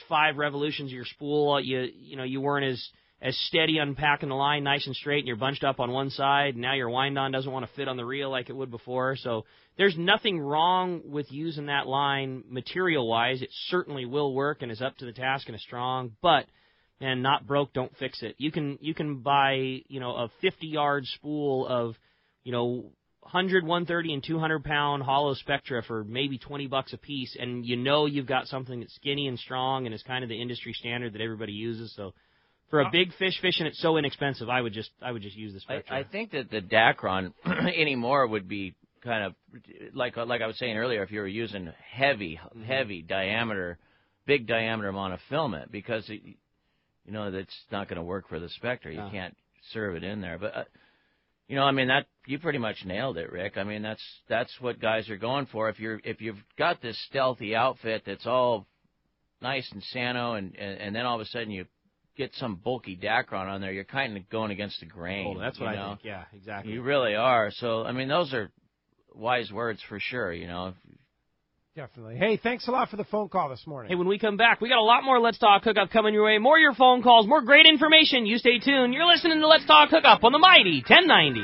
5 revolutions of your spool, you weren't as steady unpacking the line nice and straight, and you're bunched up on one side, and now your wind-on doesn't want to fit on the reel like it would before. So there's nothing wrong with using that line material-wise. It certainly will work and is up to the task and is strong, but, man, not broke, don't fix it. You can buy, you know, a 50-yard spool of, you know, 100, 130, and 200-pound hollow Spectra for maybe $20 a piece, and you know you've got something that's skinny and strong and is kind of the industry standard that everybody uses. So for a big fish fishing, it's so inexpensive. I would just use the Spectra. I think that the Dacron anymore would be kind of like I was saying earlier, if you were using heavy diameter, big diameter monofilament, because you know that's not going to work for the Spectra. You can't serve it in there, but. You know, I mean, that you pretty much nailed it, Rick. I mean, that's what guys are going for. If you've got this stealthy outfit that's all nice and sano, and then all of a sudden you get some bulky Dacron on there, you're kind of going against the grain. Oh, that's what I think. Yeah, exactly. You really are. So, I mean, those are wise words for sure, you know. Definitely. Hey, thanks a lot for the phone call this morning. Hey, when we come back, we got a lot more Let's Talk Hookup coming your way. More of your phone calls, more great information. You stay tuned. You're listening to Let's Talk Hookup on the Mighty 1090.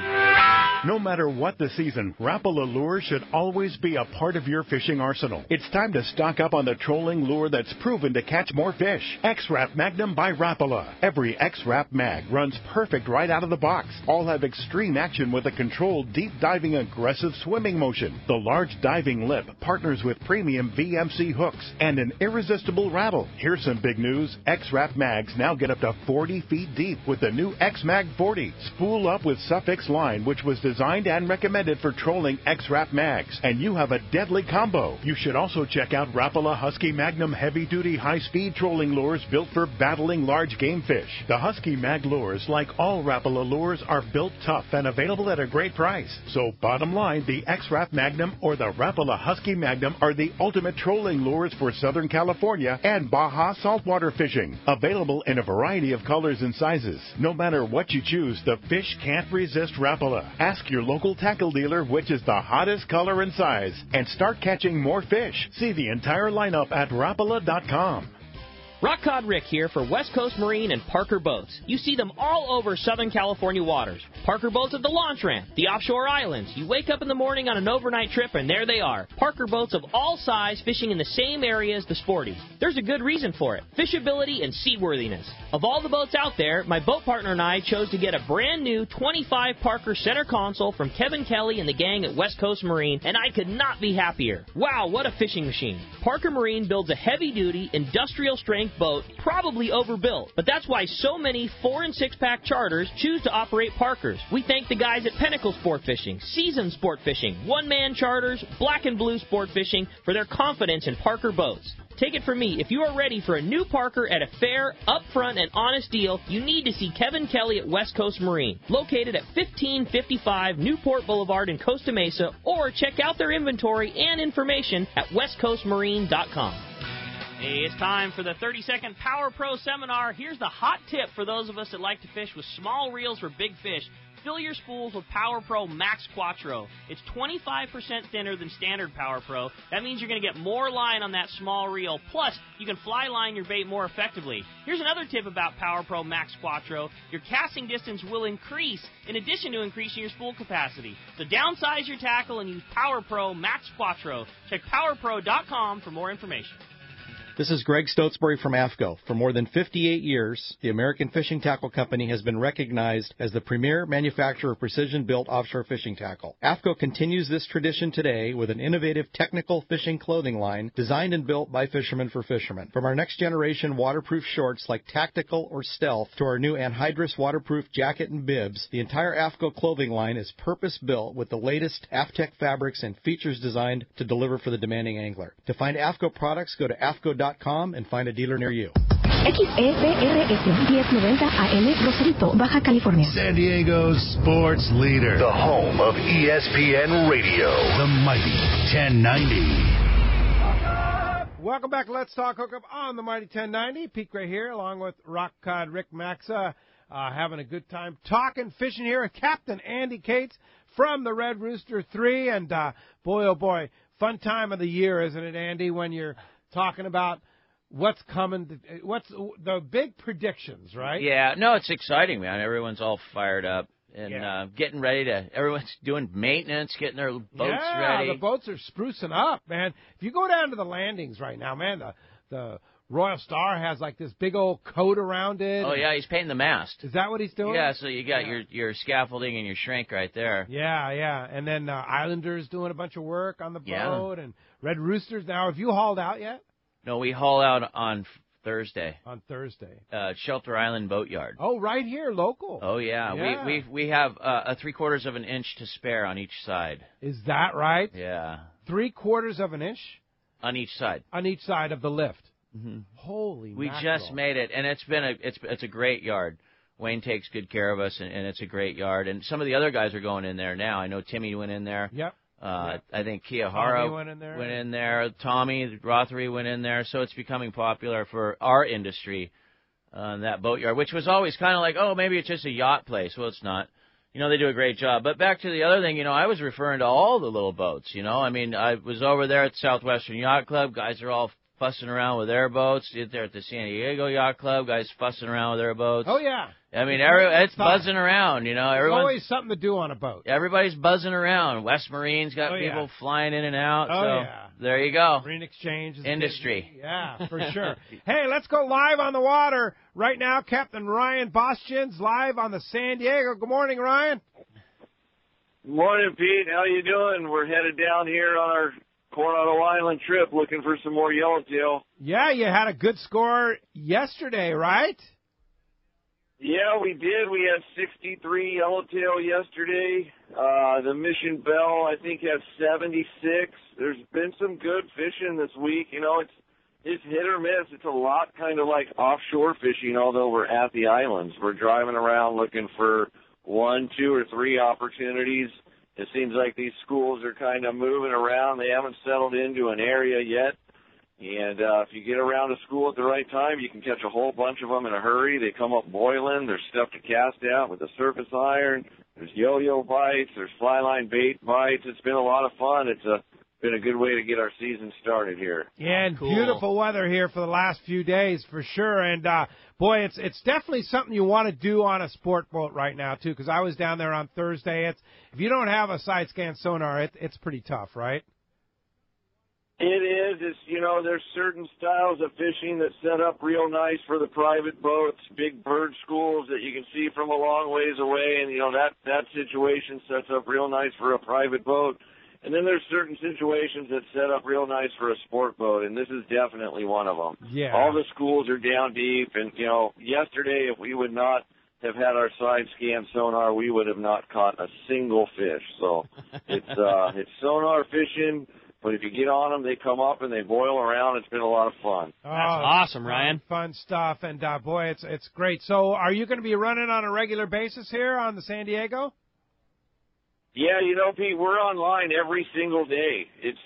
No matter what the season, Rapala lure should always be a part of your fishing arsenal. It's time to stock up on the trolling lure that's proven to catch more fish. X-Rap Magnum by Rapala. Every X-Rap Mag runs perfect right out of the box. All have extreme action with a controlled, deep-diving, aggressive swimming motion. The large diving lip partners with premium VMC hooks and an irresistible rattle. Here's some big news. X-Rap Mags now get up to 40 feet deep with the new X-Mag 40. Spool up with Suffix line, which was designed and recommended for trolling X-Rap Mags, and you have a deadly combo. You should also check out Rapala Husky Magnum heavy-duty high-speed trolling lures built for battling large game fish. The Husky Mag lures, like all Rapala lures, are built tough and available at a great price. So bottom line, the X-Rap Magnum or the Rapala Husky Magnum are the ultimate trolling lures for Southern California and Baja saltwater fishing. Available in a variety of colors and sizes. No matter what you choose, the fish can't resist Rapala. Ask your local tackle dealer which is the hottest color and size, and start catching more fish. See the entire lineup at Rapala.com. Rock Cod Rick here for West Coast Marine and Parker Boats. You see them all over Southern California waters. Parker Boats at the launch ramp, the offshore islands. You wake up in the morning on an overnight trip and there they are. Parker Boats of all size fishing in the same area as the sporties. There's a good reason for it. Fishability and seaworthiness. Of all the boats out there, my boat partner and I chose to get a brand new 25 Parker center console from Kevin Kelly and the gang at West Coast Marine, and I could not be happier. Wow, what a fishing machine. Parker Marine builds a heavy-duty, industrial-strength boat, probably overbuilt, but that's why so many 4- and 6-pack charters choose to operate Parkers. We thank the guys at Pinnacle Sport Fishing, Season Sport Fishing, One-Man Charters, Black and Blue Sport Fishing for their confidence in Parker boats. Take it from me, if you are ready for a new Parker at a fair, upfront, and honest deal, you need to see Kevin Kelly at West Coast Marine, located at 1555 Newport Boulevard in Costa Mesa, or check out their inventory and information at westcoastmarine.com. Hey, it's time for the 30-second Power Pro Seminar. Here's the hot tip for those of us that like to fish with small reels for big fish. Fill your spools with Power Pro Max Quattro. It's 25% thinner than standard Power Pro. That means you're going to get more line on that small reel. Plus, you can fly line your bait more effectively. Here's another tip about Power Pro Max Quattro. Your casting distance will increase in addition to increasing your spool capacity. So downsize your tackle and use Power Pro Max Quattro. Check PowerPro.com for more information. This is Greg Stotesbury from AFCO. For more than 58 years, the American Fishing Tackle Company has been recognized as the premier manufacturer of precision-built offshore fishing tackle. AFCO continues this tradition today with an innovative technical fishing clothing line designed and built by fishermen for fishermen. From our next-generation waterproof shorts like Tactical or Stealth to our new anhydrous waterproof jacket and bibs, the entire AFCO clothing line is purpose-built with the latest AFTEC fabrics and features designed to deliver for the demanding angler. To find AFCO products, go to AFCO.com and find a dealer near you. XEBRS 1090 AM, Rosarito, Baja California. San Diego's sports leader. The home of ESPN Radio. The mighty 1090. Welcome back to Let's Talk Hookup on the mighty 1090. Pete Gray here, along with Rock Cod Rick Maxa, having a good time talking fishing here with Captain Andy Cates from the Red Rooster 3. And boy, oh boy, fun time of the year, isn't it, Andy, when you're talking about what's coming, what's the big predictions, right? Yeah, no, it's exciting, man. Everyone's all fired up and getting ready to, everyone's doing maintenance, getting their boats ready. Yeah, the boats are sprucing up, man. If you go down to the landings right now, man, the Royal Star has like this big old coat around it. Oh, yeah, he's painting the mast. Is that what he's doing? Yeah, so you got your scaffolding and your shrink right there. Yeah. And then Islander's doing a bunch of work on the boat, and Red Roosters. Now, have you hauled out yet? No, we haul out on Thursday. On Thursday. Shelter Island Boatyard. Oh, right here, local. Oh, yeah. We have a 3/4 of an inch to spare on each side. Is that right? Yeah. 3/4 of an inch? On each side. On each side of the lift. Mm-hmm. Holy We mackerel. just made it, and it's a great yard. Wayne takes good care of us, and it's a great yard. And some of the other guys are going in there now. I know Timmy went in there. Yep. I think Kiyahara went in there. Tommy Rothery went in there. So it's becoming popular for our industry, that boatyard, which was always kind of like, oh, maybe it's just a yacht place. Well, it's not. They do a great job. But back to the other thing, I was referring to all the little boats, I mean, I was over there at Southwestern Yacht Club. Guys are all fussing around with their boats. There at the San Diego Yacht Club, guys fussing around with their boats. Oh, yeah. I mean, it's buzzing around, There's always something to do on a boat. Everybody's buzzing around. West Marine's got people flying in and out. There you go. Marine Exchange. Industry. Yeah, for sure. Hey, let's go live on the water right now. Captain Ryan Boschins live on the San Diego. Good morning, Ryan. Good morning, Pete. How you doing? We're headed down here on our Coronado Island trip looking for some more yellowtail. Yeah, you had a good score yesterday, right? Yeah, we did. We had 63 yellowtail yesterday. The Mission Belle, I think, has 76. There's been some good fishing this week. It's hit or miss. It's a lot kind of like offshore fishing, although we're at the islands. We're driving around looking for 1, 2, or 3 opportunities. It seems like these schools are kind of moving around. They haven't settled into an area yet. And if you get around a school at the right time, you can catch a whole bunch of them in a hurry. They come up boiling. There's stuff to cast out with a surface iron. There's yo-yo bites. There's fly line bait bites. It's been a lot of fun. It's a been a good way to get our season started here. Yeah, and Cool. beautiful weather here for the last few days for sure. And boy, it's definitely something you want to do on a sport boat right now too. Because I was down there on Thursday. If you don't have a side scan sonar, it's pretty tough, right? It is. It's, there's certain styles of fishing that set up real nice for the private boats, big bird schools that you can see from a long ways away, and that situation sets up real nice for a private boat. And then there's certain situations that set up real nice for a sport boat, and this is definitely one of them. Yeah. All the schools are down deep, and, yesterday if we would not have had our side scan sonar, we would have not caught a single fish. So it's sonar fishing, but if you get on them, they come up and they boil around. It's been a lot of fun. That's awesome, Ryan. Fun stuff, and boy, it's great. So are you going to be running on a regular basis here on the San Diego? Yeah, Pete, we're online every single day. It's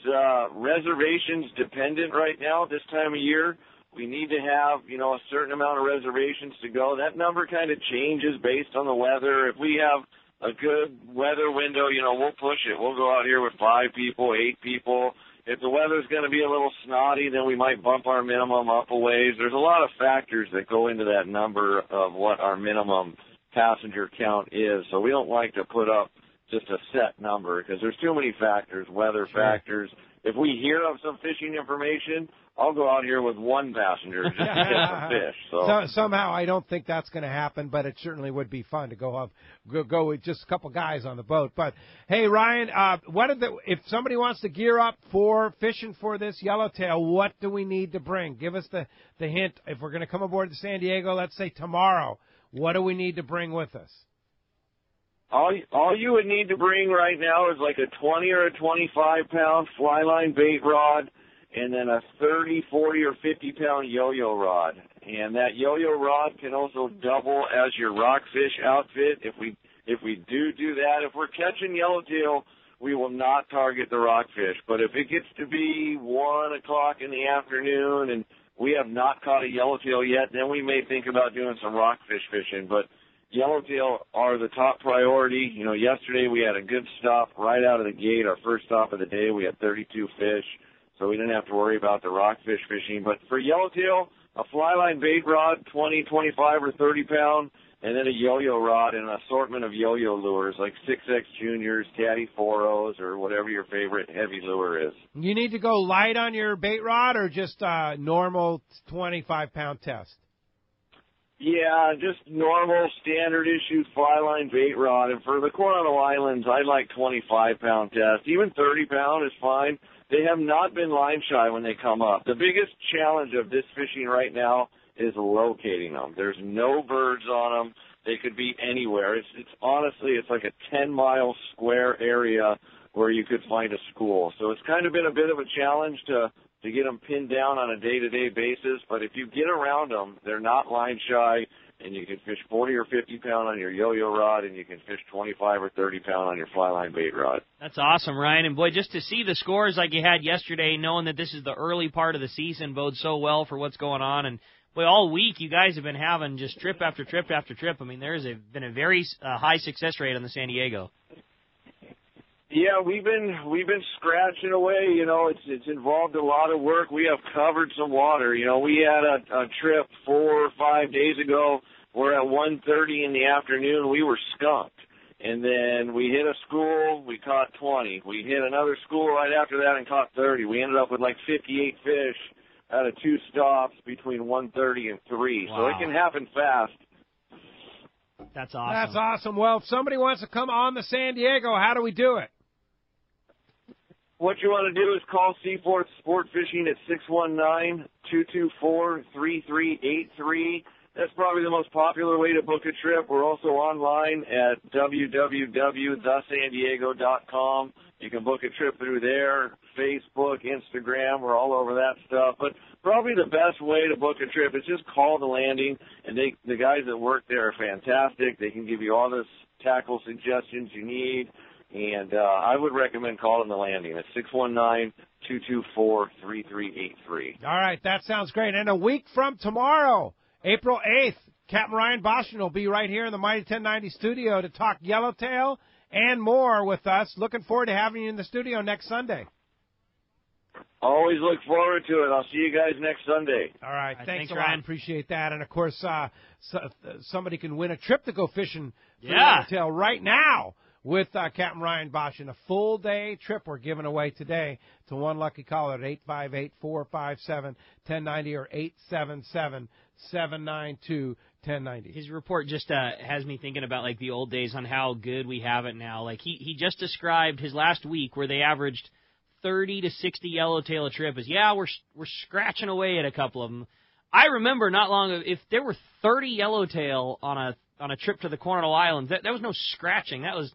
reservations dependent right now this time of year. We need to have, a certain amount of reservations to go. That number kind of changes based on the weather. If we have a good weather window, we'll push it. We'll go out here with 5 people, 8 people. If the weather's going to be a little snotty, then we might bump our minimum up a ways. There's a lot of factors that go into that number of what our minimum passenger count is. So we don't like to put up just a set number because there's too many factors, weather factors. If we hear of some fishing information, I'll go out here with 1 passenger just to get some fish. So somehow I don't think that's going to happen, but it certainly would be fun to go with just a couple guys on the boat. But hey, Ryan, if somebody wants to gear up for fishing for this yellowtail, what do we need to bring? Give us the hint. If we're going to come aboard to San Diego, let's say tomorrow, what do we need to bring with us? All you would need to bring right now is like a 20 or a 25-pound fly line bait rod, and then a 30, 40, or 50-pound yo-yo rod. And that yo-yo rod can also double as your rockfish outfit. If we do that, if we're catching yellowtail, we will not target the rockfish. But if it gets to be 1 o'clock in the afternoon and we have not caught a yellowtail yet, then we may think about doing some rockfish fishing. But yellowtail are the top priority. Yesterday we had a good stop right out of the gate. Our first stop of the day, we had 32 fish, so we didn't have to worry about the rockfish fishing. But for yellowtail, a fly line bait rod, 20, 25, or 30-pound, and then a yo-yo rod and an assortment of yo-yo lures like 6X Juniors, Caddy 4Os, or whatever your favorite heavy lure is. You need to go light on your bait rod or just normal 25-pound test? Yeah, just normal, standard issue fly line bait rod. And for the Coronado Islands, I like 25-pound test. Even 30-pound is fine. They have not been line shy when they come up. The biggest challenge of this fishing right now is locating them. There's no birds on them. They could be anywhere. It's honestly, it's like a 10-mile square area where you could find a school. So it's kind of been a bit of a challenge to get them pinned down on a day-to-day basis. But if you get around them, they're not line shy, and you can fish 40 or 50-pound on your yo-yo rod, and you can fish 25 or 30-pound on your fly line bait rod. That's awesome, Ryan. And, boy, just to see the scores like you had yesterday, knowing that this is the early part of the season, bodes so well for what's going on. And, boy, all week you guys have been having just trip after trip after trip. I mean, there's been a very high success rate on the San Diego. Yeah, we've been scratching away. It's involved a lot of work. We have covered some water. We had a trip 4 or 5 days ago where at 1:30 in the afternoon we were skunked. And then we hit a school, we caught 20. We hit another school right after that and caught 30. We ended up with like 58 fish out of 2 stops between 1:30 and 3. Wow. So it can happen fast. That's awesome. That's awesome. Well, if somebody wants to come on the San Diego, how do we do it? What you want to do is call Seaforth Sport Fishing at 619-224-3383. That's probably the most popular way to book a trip. We're also online at www.thesandiego.com. You can book a trip through there, Facebook, Instagram. We're all over that stuff. But probably the best way to book a trip is just call the landing, and the guys that work there are fantastic. They can give you all the tackle suggestions you need. And I would recommend calling the landing at 619-224-3383. All right, that sounds great. And a week from tomorrow, April 8th, Captain Ryan Boschen will be right here in the Mighty 1090 studio to talk yellowtail and more with us. Looking forward to having you in the studio next Sunday. Always look forward to it. I'll see you guys next Sunday. All right. Thanks a lot. Ryan. Appreciate that. And, of course, somebody can win a trip to go fishing for Yellowtail right now with Captain Ryan Bosch. And a full-day trip we're giving away today to one lucky caller at 858-457-1090 or 877-792-1090. His report just has me thinking about, like, the old days on how good we have it now. Like, he just described his last week where they averaged 30 to 60 yellowtail a trip. We're scratching away at a couple of them. I remember not long ago, if there were 30 yellowtail on a trip to the Coronado Islands, that was no scratching. That was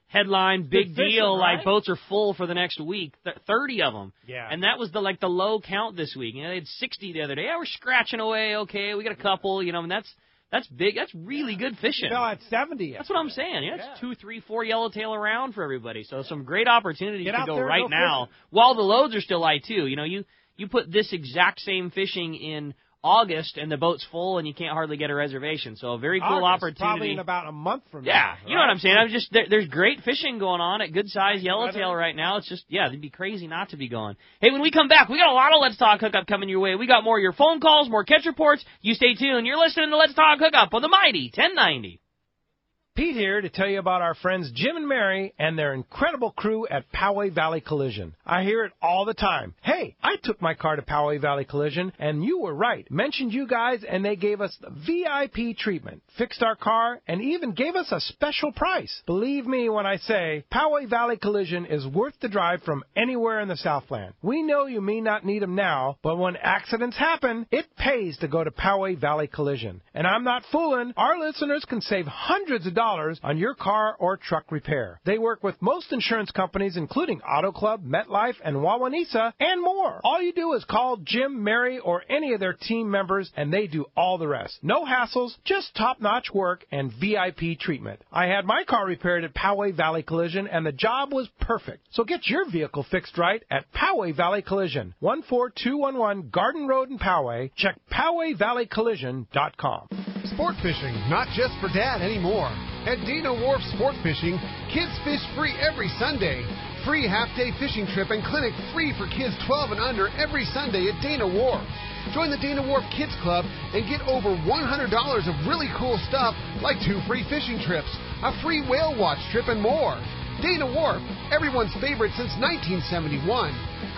headline, big deal, right? Like boats are full for the next week. 30 of them. Yeah. And that was the low count this week. They had 60 the other day. We're scratching away. Okay, we got a couple. And that's big. That's really good fishing. Fell at 70. That's what I'm saying. It's 2, 3, 4 yellowtail around for everybody. So some great opportunities to go right now while the loads are still light too. You put this exact same fishing in August and the boat's full and you can't hardly get a reservation. So a very cool opportunity. Probably in about a month from now. Yeah, you know what I'm saying. There's great fishing going on at good size yellowtail right now. It's just it'd be crazy not to be going. Hey, when we come back, we got a lot of Let's Talk Hookup coming your way. We got more of your phone calls, more catch reports. You stay tuned. You're listening to Let's Talk Hookup on the mighty 1090. Pete here to tell you about our friends Jim and Mary and their incredible crew at Poway Valley Collision. I hear it all the time. Hey, I took my car to Poway Valley Collision, and you were right. Mentioned you guys, and they gave us the VIP treatment, fixed our car, and even gave us a special price. Believe me when I say Poway Valley Collision is worth the drive from anywhere in the Southland. We know you may not need them now, but when accidents happen, it pays to go to Poway Valley Collision. And I'm not fooling. Our listeners can save hundreds of dollars on your car or truck repair. They work with most insurance companies, including Auto Club, MetLife, and Wawanesa, and more. All you do is call Jim, Mary, or any of their team members, and they do all the rest. No hassles, just top-notch work and VIP treatment. I had my car repaired at Poway Valley Collision, and the job was perfect. So get your vehicle fixed right at Poway Valley Collision, 14211 Garden Road in Poway. Check PowayValleyCollision.com. Sport fishing, not just for Dad anymore. At Dana Wharf Sport Fishing, kids fish free every Sunday. Free half-day fishing trip and clinic free for kids 12 and under every Sunday at Dana Wharf. Join the Dana Wharf Kids Club and get over $100 of really cool stuff like 2 free fishing trips, a free whale watch trip, and more. Dana Wharf, everyone's favorite since 1971.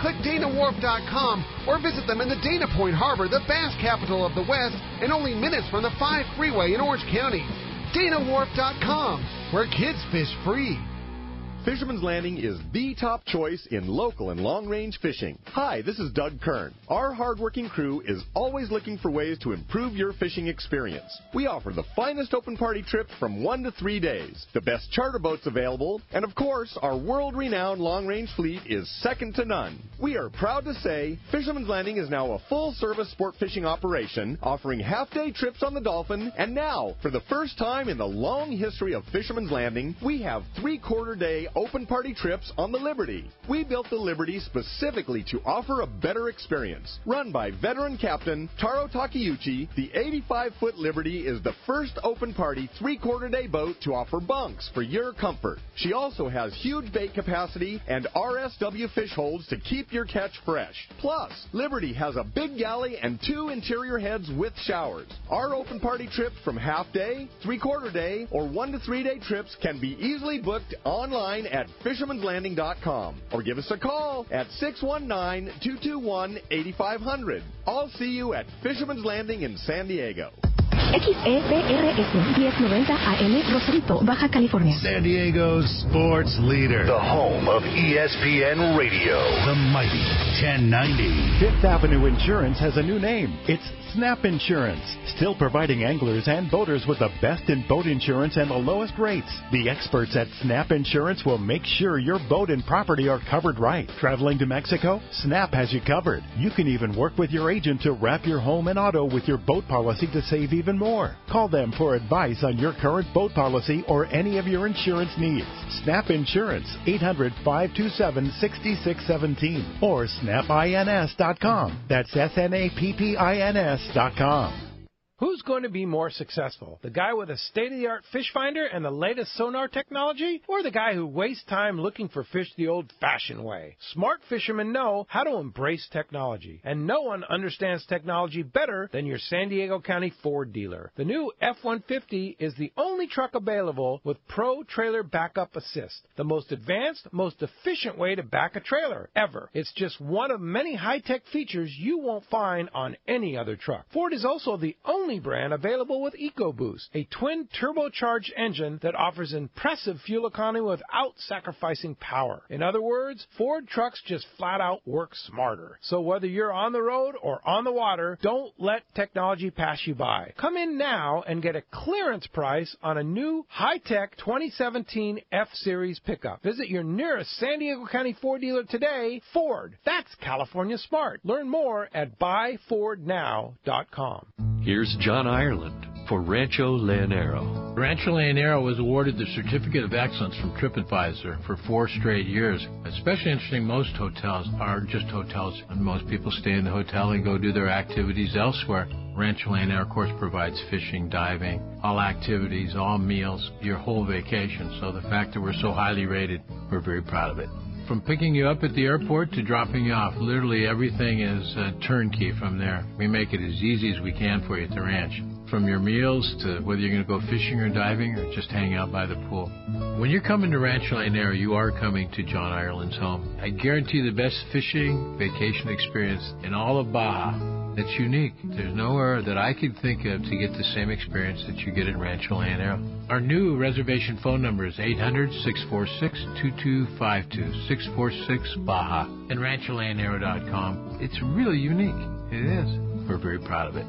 Click DanaWharf.com or visit them in the Dana Point Harbor, the bass capital of the West, and only minutes from the 5 freeway in Orange County. DanaWharf.com, where kids fish free. Fisherman's Landing is the top choice in local and long-range fishing. Hi, this is Doug Kern. Our hardworking crew is always looking for ways to improve your fishing experience. We offer the finest open party trips from 1 to 3 days, the best charter boats available, and of course, our world-renowned long-range fleet is second to none. We are proud to say Fisherman's Landing is now a full-service sport fishing operation, offering half-day trips on the Dolphin, and now, for the first time in the long history of Fisherman's Landing, we have 3/4-day open party trips on the Liberty. We built the Liberty specifically to offer a better experience. Run by veteran captain Taro Takeuchi, the 85-foot Liberty is the first open party 3/4-day boat to offer bunks for your comfort. She also has huge bait capacity and RSW fish holds to keep your catch fresh. Plus, Liberty has a big galley and 2 interior heads with showers. Our open party trips from half-day, 3/4-day, or 1 to 3 day trips can be easily booked online at fishermanslanding.com or give us a call at 619-221-8500. I'll see you at Fisherman's Landing in San Diego. XEPRS 1090 AM Rosarito, Baja California. San Diego's sports leader. The home of ESPN Radio. The mighty 1090. Fifth Avenue Insurance has a new name. It's Snap Insurance. Still providing anglers and boaters with the best in boat insurance and the lowest rates. The experts at Snap Insurance will make sure your boat and property are covered right. Traveling to Mexico? Snap has you covered. You can even work with your agent to wrap your home and auto with your boat policy to save even more. Call them for advice on your current boat policy or any of your insurance needs. Snap Insurance, 800-527-6617 or snapins.com. That's SNAPPINS.com. Who's going to be more successful? The guy with a state-of-the-art fish finder and the latest sonar technology? Or the guy who wastes time looking for fish the old-fashioned way? Smart fishermen know how to embrace technology. And no one understands technology better than your San Diego County Ford dealer. The new F-150 is the only truck available with Pro Trailer Backup Assist, the most advanced, most efficient way to back a trailer ever. It's just one of many high-tech features you won't find on any other truck. Ford is also the only brand available with EcoBoost, a twin turbocharged engine that offers impressive fuel economy without sacrificing power. In other words, Ford trucks just flat out work smarter. So whether you're on the road or on the water, don't let technology pass you by. Come in now and get a clearance price on a new high-tech 2017 F-Series pickup. Visit your nearest San Diego County Ford dealer today. Ford, that's California smart. Learn more at buyfordnow.com. Here's John Ireland for Rancho Leonero. Rancho Leonero was awarded the Certificate of Excellence from TripAdvisor for 4 straight years. Especially interesting, most hotels are just hotels, and most people stay in the hotel and go do their activities elsewhere. Rancho Leonero, of course, provides fishing, diving, all activities, all meals, your whole vacation. So the fact that we're so highly rated, we're very proud of it. From picking you up at the airport to dropping you off, literally everything is turnkey from there. We make it as easy as we can for you at the ranch. From your meals to whether you're going to go fishing or diving or just hang out by the pool. When you're coming to Rancho Leonero, you are coming to John Ireland's home. I guarantee the best fishing vacation experience in all of Baja. That's unique. There's nowhere that I could think of to get the same experience that you get at Rancho Leonero. Our new reservation phone number is 800-646-2252, 646-BAJA, and RanchoLeonero.com. It's really unique. It is. We're very proud of it.